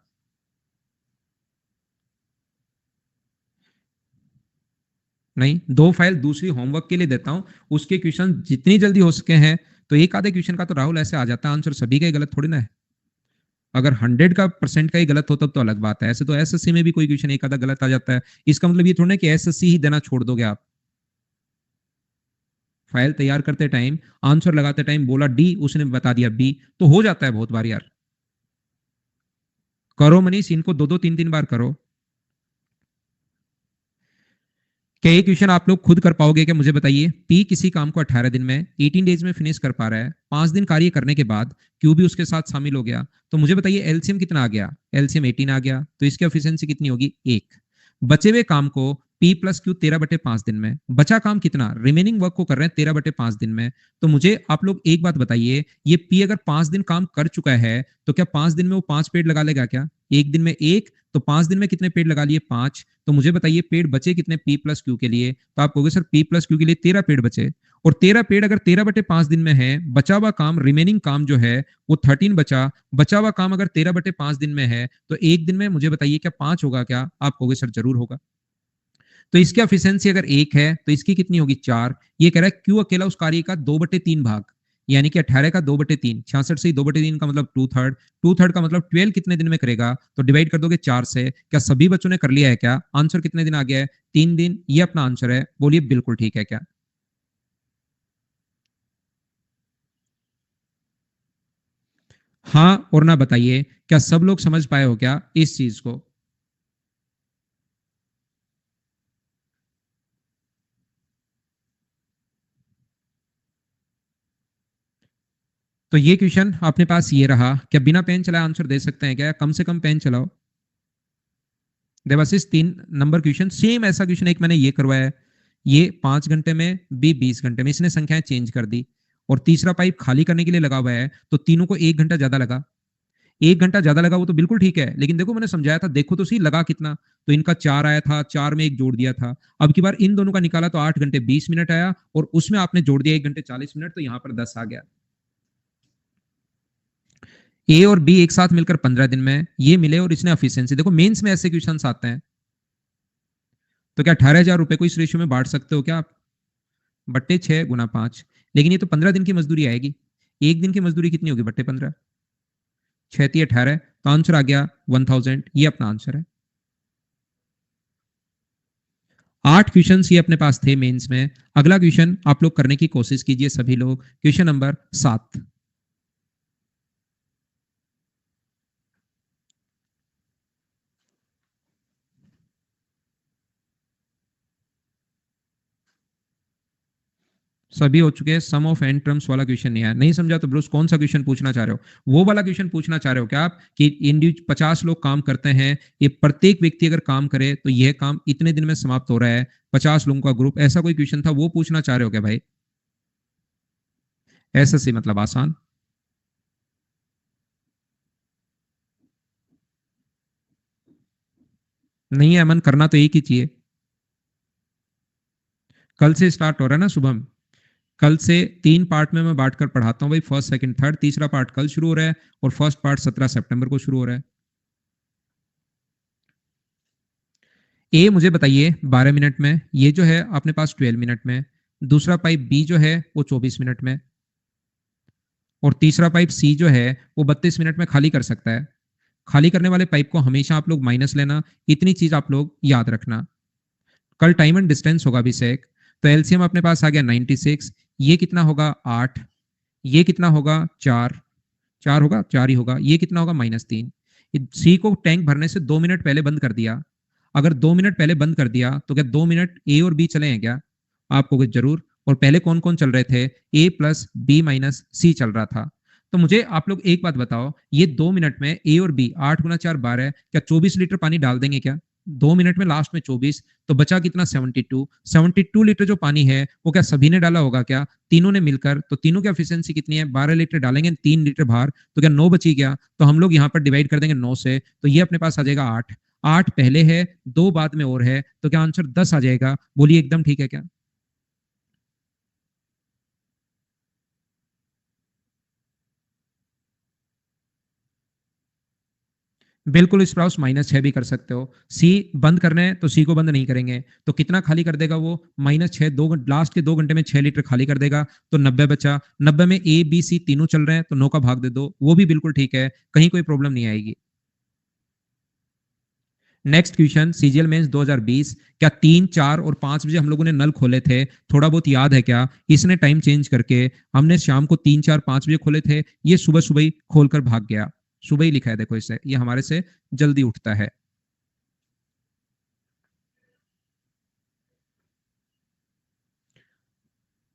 S2: नहीं, 2 फाइल दूसरी होमवर्क के लिए देता हूं, उसके क्वेश्चन जितनी जल्दी हो सके हैं। तो एक आधे क्वेश्चन का तो राहुल ऐसे आ जाता है आंसर, सभी का ही गलत थोड़ी ना है। अगर 100% का ही गलत होता तो अलग बात है, ऐसे तो एसएससी में भी कोई क्वेश्चन एक आधा गलत आ जाता है। इसका मतलब ये थोड़ा ना कि एसएससी ही देना छोड़ दोगे आप। फाइल तैयार करते टाइम, आंसर लगाते टाइम बोला डी, उसने बता दिया बी, तो हो जाता है बहुत बार यार। करो मनीष, इनको दो दो तीन तीन बार करो। क्या ये क्वेश्चन आप लोग खुद कर पाओगे क्या, मुझे बताइए। पी किसी काम को 18 दिन में 18 डेज में फिनिश कर पा रहा है, 5 दिन कार्य करने के बाद क्यू भी उसके साथ शामिल हो गया, तो मुझे बताइए एलसीएम कितना आ गया। एलसीएम 18 आ गया, तो इसकी एफिशिएंसी कितनी होगी, 1। बचे हुए काम को पी प्लस क्यू 13/5 दिन में, बचा काम कितना, रिमेनिंग वर्क को कर रहे हैं 13/5 दिन में। तो मुझे आप लोग एक बात बताइए, ये पी अगर 5 दिन काम कर चुका है तो क्या 5 दिन में वो 5 पेड़ लगा लेगा क्या, एक दिन में 1, तो 5 दिन में कितने पेड़ लगा लिए, 5। तो मुझे बताइए पेड़ बचे कितने पी प्लस क्यू के लिए, तो आप कहोगे सर पी प्लस क्यू के लिए 13 पेड़ बचे, और 13 पेड़ अगर 13/5 दिन में है, बचा हुआ काम रिमेनिंग काम जो है वो 13 बचा, बचा हुआ काम अगर 13/5 दिन में है, तो एक दिन में मुझे बताइए क्या 5 होगा क्या, आप कहोगे सर जरूर होगा। तो इसकी एफिशिएंसी अगर 1 है तो इसकी कितनी होगी, 4। ये कह रहा है क्यू अकेला उस कार्य का 2/3 भाग, यानी कि 18 का 2/3, 66 से 2/3 का मतलब 2/3, 2/3 का मतलब 12 कितने दिन में करेगा, तो डिवाइड कर दोगे 4 से। क्या सभी बच्चों ने कर लिया है क्या, आंसर कितने दिन आ गया है, 3 दिन, ये अपना आंसर है, बोलिए बिल्कुल ठीक है क्या। हाँ और ना बताइए, क्या सब लोग समझ पाए हो क्या इस चीज को। तो ये क्वेश्चन अपने पास ये रहा, क्या बिना पेन चलाए आंसर दे सकते हैं क्या, कम से कम पेन चलाओ। देवाशीष 3 नंबर क्वेश्चन, सेम ऐसा क्वेश्चन एक मैंने ये करवाया है, ये 5 घंटे में, बी 20 घंटे में, इसने संख्याएं चेंज कर दी, और तीसरा पाइप खाली करने के लिए लगा हुआ है, तो तीनों को 1 घंटा ज्यादा लगा। 1 घंटा ज्यादा लगा वो तो बिल्कुल ठीक है, लेकिन देखो मैंने समझाया था, देखो तो सही लगा कितना, तो इनका 4 आया था, 4 में 1 जोड़ दिया था। अब की बार इन दोनों का निकाला तो 8 घंटे 20 मिनट आया, और उसमें आपने जोड़ दिया 1 घंटे 40 मिनट, तो यहां पर 10 आ गया। ए और बी एक साथ मिलकर 15 दिन में ये मिले, और इसने एफिशिएंसी देखो, मेंस में ऐसे क्वेश्चन आते हैं, तो क्या 18,000 रुपए को इस रेशियो में बांट सकते हो क्या आप, बट्टे 6 × 5, लेकिन ये तो 15 दिन की मजदूरी आएगी, एक दिन की मजदूरी कितनी होगी, बट्टे 15, 6×3 = 18, तो आंसर आ गया 1000, ये अपना आंसर है। 8 क्वेश्चन ये अपने पास थे मेंस में। अगला क्वेश्चन आप लोग करने की कोशिश कीजिए सभी लोग, क्वेश्चन नंबर 7। सभी हो चुके हैं, सम ऑफ एन टर्म्स वाला क्वेश्चन नहीं है, नहीं समझा तो ब्रोस कौन सा क्वेश्चन पूछना चाह रहे हो, वो वाला क्वेश्चन पूछना चाह रहे हो क्या आप, कि इंडिविजुअल 50 लोग काम करते हैं, ये प्रत्येक व्यक्ति अगर काम करे तो यह काम इतने दिन में समाप्त हो रहा है, 50 लोगों का ग्रुप, ऐसा कोई क्वेश्चन था, वो पूछना चाह रहे हो क्या भाई। ऐसा सी मतलब आसान। नहीं है मन करना तो एक ही चाहिए, कल से स्टार्ट हो रहा है ना शुभम, कल से 3 पार्ट में मैं बांट कर पढ़ाता हूँ भाई, फर्स्ट सेकंड थर्ड, तीसरा पार्ट कल शुरू हो रहा है, और फर्स्ट पार्ट 17 सितंबर को शुरू हो रहा है। ए मुझे बताइए 12 मिनट में, ये जो है अपने पास 12 मिनट में, दूसरा पाइप बी जो है वो 24 मिनट में, और तीसरा पाइप सी जो है वो 32 मिनट में खाली कर सकता है। खाली करने वाले पाइप को हमेशा आप लोग माइनस लेना, इतनी चीज आप लोग याद रखना। कल टाइम एंड डिस्टेंस होगा अभिषेक, तो एलसीएम अपने पास आ गया 96, ये कितना होगा 8, ये कितना होगा 4, 4 होगा, 4 ही होगा, ये कितना होगा -3। सी को टैंक भरने से 2 मिनट पहले बंद कर दिया, अगर 2 मिनट पहले बंद कर दिया तो क्या 2 मिनट ए और बी चले हैं क्या, आपको जरूर। और पहले कौन कौन चल रहे थे, ए प्लस बी माइनस सी चल रहा था। तो मुझे आप लोग एक बात बताओ, ये 2 मिनट में ए और बी 8 × 4 = 12, क्या 24 लीटर पानी डाल देंगे क्या, 2 मिनट में लास्ट में 24, तो बचा कितना 72 लीटर जो पानी है वो क्या सभी ने डाला होगा क्या, तीनों ने मिलकर, तो तीनों की एफिशिएंसी कितनी है, 12 लीटर डालेंगे, 3 लीटर बाहर, तो क्या 9 बची क्या, तो हम लोग यहाँ पर डिवाइड कर देंगे 9 से, तो ये अपने पास आ जाएगा 8, 8 पहले है, 2 बाद में और है, तो क्या आंसर 10 आ जाएगा, बोलिए एकदम ठीक है क्या। बिल्कुल स्प्राउस -6 भी कर सकते हो, सी बंद करना है तो सी को बंद नहीं करेंगे, तो कितना खाली कर देगा वो, -6, लास्ट के 2 घंटे में 6 लीटर खाली कर देगा, तो 90 बचा, 90 में ए बी सी तीनों चल रहे हैं, तो 9 का भाग दे दो, वो भी बिल्कुल ठीक है, कहीं कोई प्रॉब्लम नहीं आएगी। नेक्स्ट क्वेश्चन, सीजीएल मेंस 2020, क्या 3, 4 और 5 बजे हम लोगों ने नल खोले थे? थोड़ा बहुत याद है क्या? इसने टाइम चेंज करके हमने शाम को 3, 4, 5 बजे खोले थे, ये सुबह सुबह ही खोलकर भाग गया। सुबह ही लिखा है, देखो इसे, ये हमारे से जल्दी उठता है।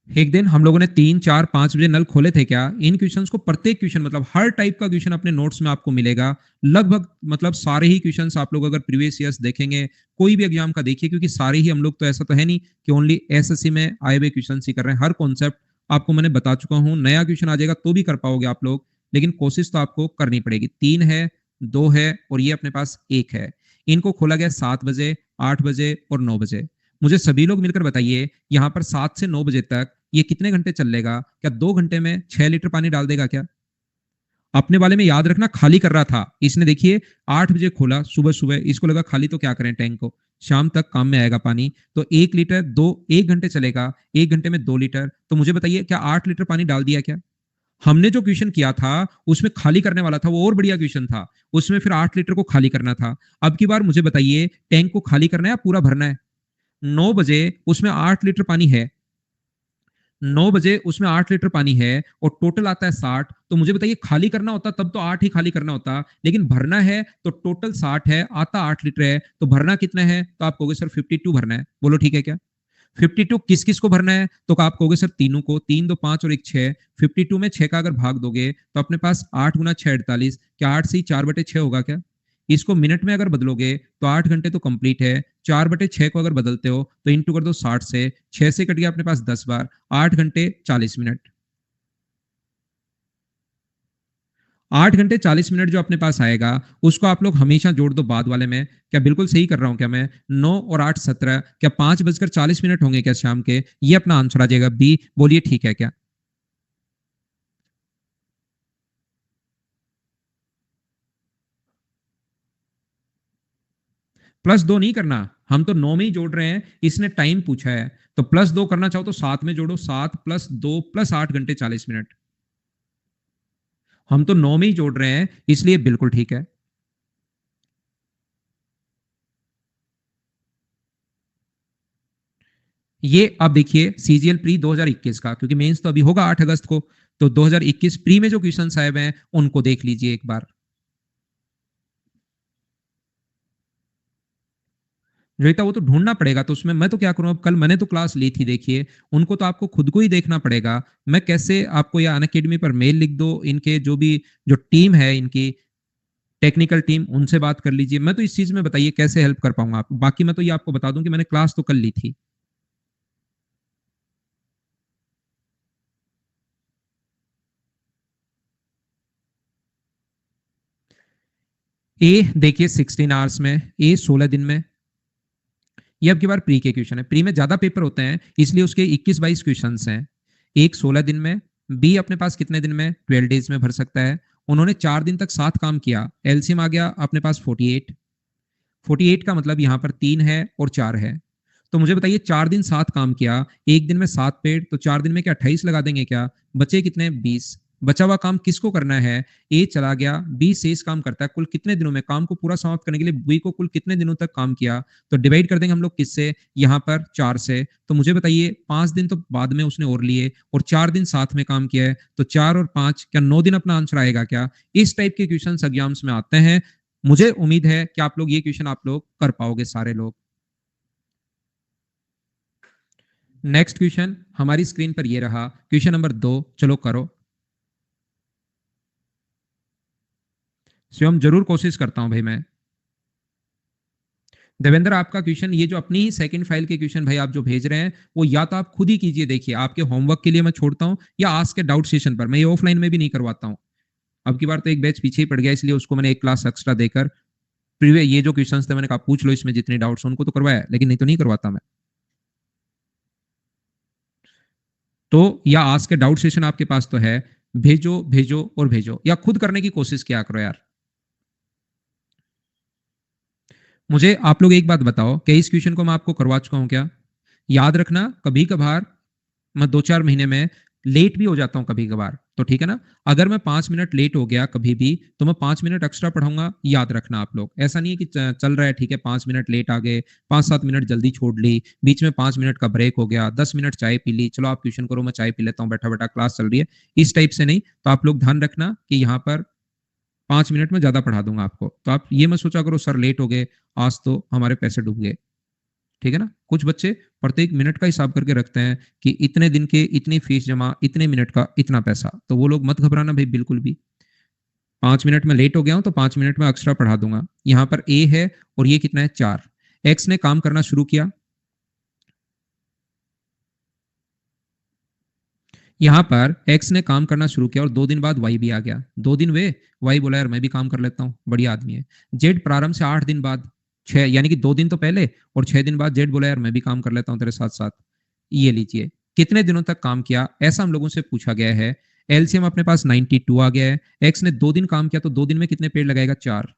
S2: एक दिन हम लोगों ने 3, 4, 5 बजे नल खोले थे क्या? इन क्वेश्चंस को, प्रत्येक क्वेश्चन मतलब हर टाइप का क्वेश्चन अपने नोट्स में आपको मिलेगा। लगभग मतलब सारे ही क्वेश्चंस आप लोग अगर प्रीवियस ईयर्स देखेंगे, कोई भी एग्जाम का देखिए, क्योंकि सारे ही हम लोग, तो ऐसा तो है नहीं कि ओनली एसएससी में आए हुए क्वेश्चन ही कर रहे हैं। हर कॉन्सेप्ट आपको मैंने बता चुका हूँ। नया क्वेश्चन आ जाएगा तो भी कर पाओगे आप लोग, लेकिन कोशिश तो आपको करनी पड़ेगी। 3 है, 2 है और ये अपने पास 1 है। इनको खोला गया 7 बजे, 8 बजे और 9 बजे। मुझे सभी लोग मिलकर बताइए, यहाँ पर 7 से 9 बजे तक ये कितने घंटे चलेगा? क्या 2 घंटे में 6 लीटर पानी डाल देगा क्या? अपने वाले में याद रखना, खाली कर रहा था इसने। देखिए 8 बजे खोला सुबह सुबह, इसको लगा खाली तो क्या करें टैंक को, शाम तक काम में आएगा पानी। तो 1 लीटर 1 घंटे चलेगा, 1 घंटे में 2 लीटर। तो मुझे बताइए, क्या 8 लीटर पानी डाल दिया क्या? हमने जो क्वेश्चन किया था उसमें खाली करने वाला था, वो और बढ़िया क्वेश्चन था। उसमें फिर 8 लीटर को खाली करना था। अब की बार मुझे बताइए, टैंक को खाली करना है या पूरा भरना है? 9 बजे उसमें 8 लीटर पानी है, 9 बजे उसमें 8 लीटर पानी है और टोटल आता है 60। तो मुझे बताइए, खाली करना होता तब तो 8 ही खाली करना होता, लेकिन भरना है तो टोटल 60 है, आता 8 लीटर है, तो भरना कितना है? तो आप कहोगे सर 52 भरना है। बोलो ठीक है क्या? 52 किस किस को भरना है? तो आप कहोगे सर तीनों को, 3, 2, 5 और 1, 6। 52 में 6 का अगर भाग दोगे तो अपने पास 8 गुना 6 48। क्या 8 से 4/6 होगा क्या? इसको मिनट में अगर बदलोगे तो 8 घंटे तो कंप्लीट है। 4/6 को अगर बदलते हो तो इंटू कर दो 60 से, 6 से कट गया अपने पास 10 बार, 8 घंटे 40 मिनट। 8 घंटे 40 मिनट जो अपने पास आएगा, उसको आप लोग हमेशा जोड़ दो बाद वाले में। क्या बिल्कुल सही कर रहा हूं क्या मैं? 9 और 8 17, क्या 5:40 होंगे क्या शाम के? ये अपना आंसर आ जाएगा बी। बोलिए ठीक है क्या? +2 नहीं करना, हम तो 9 में ही जोड़ रहे हैं, इसने टाइम पूछा है। तो +2 करना चाहो तो 7 में जोड़ो, 7 + 2 + 8 घंटे 40 मिनट। हम तो 9 में ही जोड़ रहे हैं, इसलिए बिल्कुल ठीक है। ये अब देखिए सीजीएल प्री 2021 का, क्योंकि मेंस तो अभी होगा 8 अगस्त को, तो 2021 प्री में जो क्वेश्चन आए हुए हैं उनको देख लीजिए एक बार। जोईता वो तो ढूंढना पड़ेगा, तो उसमें मैं तो क्या करूं, अब कल मैंने तो क्लास ली थी, देखिए उनको तो आपको खुद को ही देखना पड़ेगा। मैं कैसे आपको, या अनअकैडमी पर मेल लिख दो, इनके जो भी जो टीम है, इनकी टेक्निकल टीम, उनसे बात कर लीजिए। मैं तो इस चीज में बताइए कैसे हेल्प कर पाऊंगा आप। बाकी मैं तो ये आपको बता दूं कि मैंने क्लास तो कल ली थी। ए देखिए 16 आवर्स में, ए 16 दिन में। ये अब की बार प्री के क्वेश्चन है, प्री में ज्यादा पेपर होते हैं इसलिए उसके 21-22 क्वेश्चन हैं। एक 16 दिन में, बी अपने पास कितने दिन में? 12 डेज में भर सकता है। उन्होंने 4 दिन तक साथ काम किया, एलसीएम आ गया अपने पास 48। 48 का मतलब यहाँ पर 3 है और 4 है। तो मुझे बताइए, 4 दिन साथ काम किया, एक दिन में 7 पेड, तो 4 दिन में क्या 28 लगा देंगे क्या? बचे कितने? 20। बचा हुआ काम किसको करना है? ए चला गया, बी शेष काम करता है। कुल कितने दिनों में काम को पूरा समाप्त करने के लिए बी को कुल कितने दिनों तक काम किया? तो डिवाइड कर देंगे हम लोग किससे? यहाँ पर 4 से। तो मुझे बताइए, 5 दिन तो बाद में उसने और लिए और 4 दिन साथ में काम किया है, तो 4 और 5 क्या 9 दिन अपना आंसर आएगा क्या? इस टाइप के क्वेश्चन एग्जाम्स में आते हैं। मुझे उम्मीद है कि आप लोग ये क्वेश्चन आप लोग कर पाओगे सारे लोग। नेक्स्ट क्वेश्चन हमारी स्क्रीन पर ये रहा, क्वेश्चन नंबर 2, चलो करो। शिवम जरूर कोशिश करता हूं भाई मैं। देवेंद्र आपका क्वेश्चन, ये जो अपनी ही सेकंड फाइल के क्वेश्चन भाई आप जो भेज रहे हैं, वो या तो आप खुद ही कीजिए, देखिए आपके होमवर्क के लिए मैं छोड़ता हूं, या आज के डाउट सेशन पर, मैं ये ऑफलाइन में भी नहीं करवाता हूं। अब की बार तो एक बैच पीछे ही पड़ गया, इसलिए उसको मैंने एक क्लास एक्स्ट्रा देकर प्रीवियस ये जो क्वेश्चन थे मैंने कहा पूछ लो, इसमें जितने डाउट्स उनको तो करवाया, लेकिन नहीं तो नहीं करवाता मैं। तो या आज के डाउट सेशन आपके पास तो है, भेजो भेजो और भेजो, या खुद करने की कोशिश किया करो यार। मुझे आप लोग एक बात बताओ, क्या इस क्वेश्चन को मैं आपको करवा चुका हूं क्या? याद रखना, कभी कभार मैं 2-4 महीने में लेट भी हो जाता हूं कभी कभार, तो ठीक है ना। अगर मैं 5 मिनट लेट हो गया कभी भी तो मैं 5 मिनट एक्स्ट्रा पढ़ाऊंगा, याद रखना आप लोग। ऐसा नहीं है कि चल रहा है ठीक है 5 मिनट लेट आ गए, 5-7 मिनट जल्दी छोड़ ली, बीच में 5 मिनट का ब्रेक हो गया, 10 मिनट चाय पी ली, चलो आप ट्यूशन करो मैं चाय पी लेता हूँ बैठा बैठा क्लास चल रही है, इस टाइप से नहीं। तो आप लोग ध्यान रखना कि यहाँ पर 5 मिनट में ज्यादा पढ़ा दूंगा आपको। तो आप ये मत सोचा करो सर लेट हो गए आज तो हमारे पैसे डूब गए, ठीक है ना। कुछ बच्चे प्रत्येक मिनट का हिसाब करके रखते हैं कि इतने दिन के इतनी फीस जमा, इतने मिनट का इतना पैसा, तो वो लोग मत घबराना भाई बिल्कुल भी। 5 मिनट में लेट हो गया हूं तो 5 मिनट में एक्स्ट्रा पढ़ा दूंगा। यहाँ पर ए है और ये कितना है 4। एक्स ने काम करना शुरू किया, यहाँ पर एक्स ने काम करना शुरू किया और 2 दिन बाद वाई भी आ गया। 2 दिन वे वाई बोला यार मैं भी काम कर लेता हूँ, बढ़िया आदमी है। जेड प्रारंभ से 8 दिन बाद 6, यानी कि 2 दिन तो पहले और 6 दिन बाद जेड बोला यार मैं भी काम कर लेता हूँ तेरे साथ साथ। ये लीजिए कितने दिनों तक काम किया ऐसा हम लोगों से पूछा गया है। एलसीएम अपने पास 92 आ गया है। एक्स ने 2 दिन काम किया तो 2 दिन में कितने पेड़ लगाएगा 4।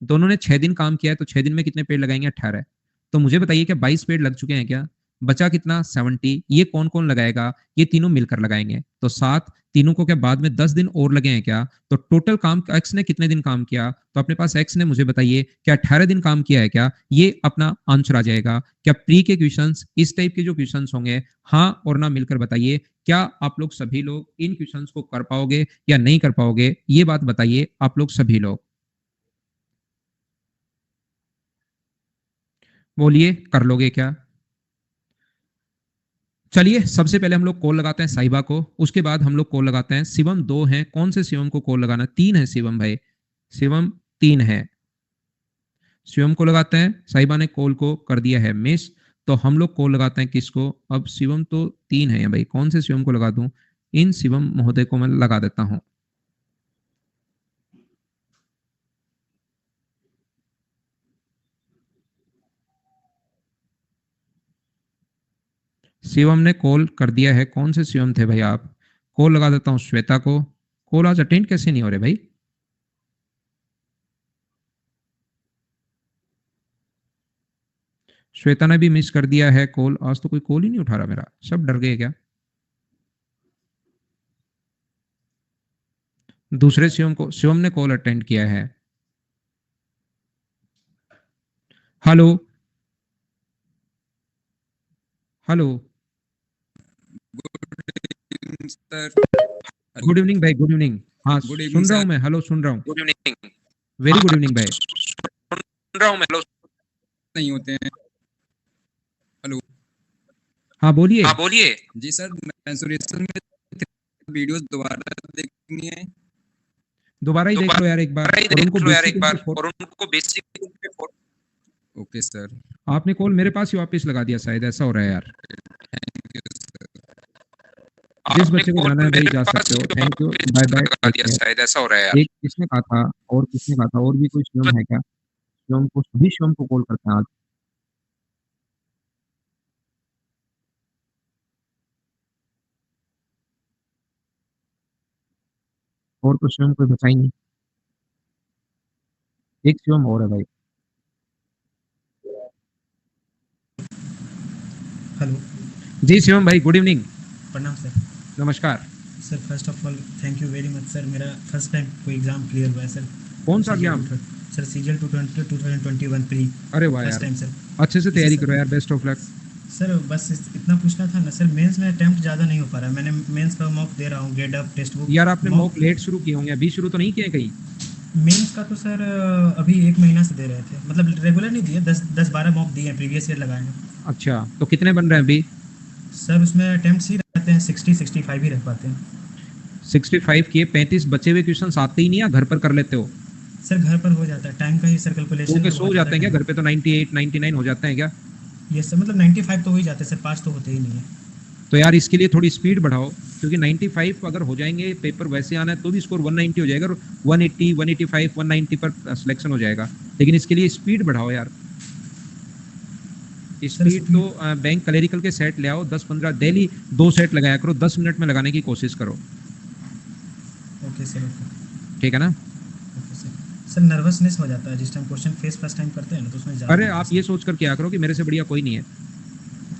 S2: दोनों ने 6 दिन काम किया है तो 6 दिन में कितने पेड़ लगाएंगे 18। तो मुझे बताइए क्या 22 पेड़ लग चुके हैं क्या, बचा कितना 70। ये कौन कौन लगाएगा, ये तीनों मिलकर लगाएंगे तो 7। तीनों को क्या बाद में 10 दिन और लगे हैं क्या, तो टोटल काम एक्स ने कितने दिन काम किया, तो अपने पास एक्स ने मुझे बताइए क्या 18 दिन काम किया है क्या, ये अपना आंसर आ जाएगा। क्या प्री के क्वेश्चंस इस टाइप के जो क्वेश्चंस होंगे हाँ और ना मिलकर बताइए, क्या आप लोग सभी लोग इन क्वेश्चंस को कर पाओगे या नहीं कर पाओगे, ये बात बताइए आप लोग सभी लोग। बोलिए कर लोगे क्या। चलिए सबसे पहले हम लोग कॉल लगाते हैं साहिबा को, उसके बाद हम लोग कॉल लगाते हैं शिवम। 2 हैं, कौन से शिवम को कॉल लगाना, 3 है शिवम भाई, शिवम 3 है। शिवम को लगाते हैं, साहिबा ने कॉल को कर दिया है मिस, तो हम लोग कॉल लगाते हैं किसको। अब शिवम तो 3 है भाई, कौन से शिवम को लगा दूं, इन शिवम महोदय को मैं लगा देता हूं। शिवम ने कॉल कर दिया है, कौन से शिवम थे भाई आप। कॉल लगा देता हूँ श्वेता को। कॉल आज अटेंड कैसे नहीं हो रहे भाई। श्वेता ने भी मिस कर दिया है कॉल, आज तो कोई कॉल ही नहीं उठा रहा मेरा, सब डर गए क्या। दूसरे शिवम को, शिवम ने कॉल अटेंड किया है। Hello hello.
S3: Sir hello.
S2: Good evening भाई, गुड इवनिंग। हाँ
S3: गुड इवनिंग
S2: सुन रहा हूँ
S3: सर।
S2: मैं, हेलो सुन रहा हूँ।
S3: Good evening.
S2: Very good evening भाई।
S3: सुन रहा हूँ मैं, हेलो। नहीं होते हैं। हेलो।
S2: हाँ बोलिए।
S3: हाँ बोलिए। जी सर, मेंसुरेशन में वीडियोस दोबारा देखनी है।
S2: दोबारा ही देख लो यार एक बार,
S3: दोबारा ही
S2: और उनको
S3: देख लो यार
S2: बेसिक
S3: एक
S2: उनके
S3: बार, और उनको बेसिक। Okay sir.
S2: आपने कॉल मेरे पास ही वापस लगा दिया शायद, ऐसा हो रहा है यार।
S3: Thank you sir.
S2: जिस
S3: आपने
S2: बच्चे को
S3: कॉल
S2: जाना है भाई
S3: मेरे
S2: जा
S3: पास
S2: सकते
S3: ही
S2: हो, थैंक यू, बाय
S3: वापस
S2: बाय,
S3: लगा
S2: टेक
S3: दिया
S2: केयर।
S3: शायद, ऐसा हो रहा है यार।
S2: एक किसने कहा था, और किसने कहा था, और भी कोई शिवम है क्या, शिवम को, सभी शिवम को कॉल करते हैं आज। और तो शिवम कोई बचा ही नहीं, एक शिवम और है भाई।
S4: हेलो।
S2: जी शिवम भाई गुड इवनिंग।
S4: प्रणाम सर।
S2: नमस्कार।
S4: Sir first of all thank you very much sir, मेरा फर्स्ट टाइम कोई एग्ज़ाम क्लियर हुआ है सर।
S2: कौन सा एग्जाम।
S4: Sir CGL 2021 pre.
S2: अरे वाह
S4: फर्स्ट
S2: यार,
S4: टाइम सर।
S2: अच्छे से
S4: इसी
S2: तैयारी
S4: सर,
S2: करो यार, बेस्ट ऑफ लक।
S4: सर बस इतना पूछना था ना सर, मेंस में अटैम्प्ट ज़्यादा नहीं हो पा रहा है, मैंने मेंस का मॉक दे रहा हूँ, ग्रेड अप टेक्स्ट बुक
S2: यार आपने
S4: मॉक।
S2: मॉक लेट शुरू किए होंगे, अभी शुरू तो नहीं किए कहीं।
S4: मेंस का तो सर अभी 1 महीना से दे रहे थे, मतलब रेगुलर नहीं दिए, 10-12 मॉक दिए हैं, प्रीवियस ईयर लगाए हैं।
S2: अच्छा तो कितने बन रहे हैं अभी।
S4: सर उसमें अटैम्प्ट ही रहते हैं 60-65 ही रह पाते हैं।
S2: 65 किए, 35 बचे हुए क्वेश्चन आते ही नहीं या घर पर कर लेते हो।
S4: सर घर पर हो जाता है, टाइम का ही सर कैलकुलेशन
S2: ओके
S4: में
S2: सो
S4: बहुत
S2: हो
S4: ज़्यादा
S2: जाते हैं क्या
S4: टाइम।
S2: घर पे, तो 98 99 हो जाते हैं क्या।
S4: ये सर मतलब 95 तो हो ही जाते हैं सर, 5 तो होते ही नहीं है।
S2: तो यार इसके लिए थोड़ी स्पीड बढ़ाओ, क्योंकि 95 अगर हो जाएंगे, पेपर वैसे आना है तो भी स्कोर 190 हो जाएगा और 180 185 190 पर सिलेक्शन हो जाएगा। लेकिन इसके लिए स्पीड बढ़ाओ यार।
S4: सर
S2: स्पीड तो बैंक क्लरिकल के सेट ले आओ, 10-15 डेली 2 सेट लगाया करो, 10 मिनट में लगाने की कोशिश करो,
S4: ओके सर, ओके
S2: ठीक है ना।
S4: Okay sir. सर नर्वसनेस हो जाता है जिस time question face first time करते हैं ना, तो उसमें ज़्यादा
S2: अरे
S4: होता है
S2: आप ये
S4: सर।
S2: सोच कर क्या करो कि मेरे से बढ़िया कोई नहीं है,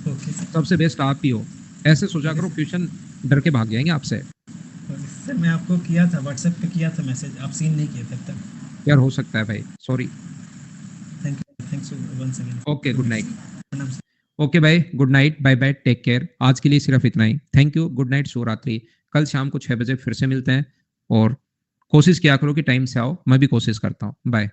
S4: ओके सर।
S2: सबसे बेस्ट आप ही हो, ऐसे सोचा
S4: ओके
S2: करो
S4: सर।
S2: क्वेश्चन डर के भाग जाएंगे आपसे।
S4: ओके सर मैं आपको किया था, व्हाट्सएप पे किया था मैसेज, आप सीन नहीं किए थे अब तक।
S2: यार हो सकता है भाई, sorry.
S4: Thanks once again.
S2: Okay, good night.
S4: प्रणाम सर।
S2: ओके भाई, good night, bye bye, take care. आज के लिए सिर्फ इतना ही। थैंक यू, गुड नाइट, शुभ रात्रि। कल शाम को 6 बजे फिर से मिलते हैं, और कोशिश किया करो कि टाइम से आओ, मैं भी कोशिश करता हूँ। बाय।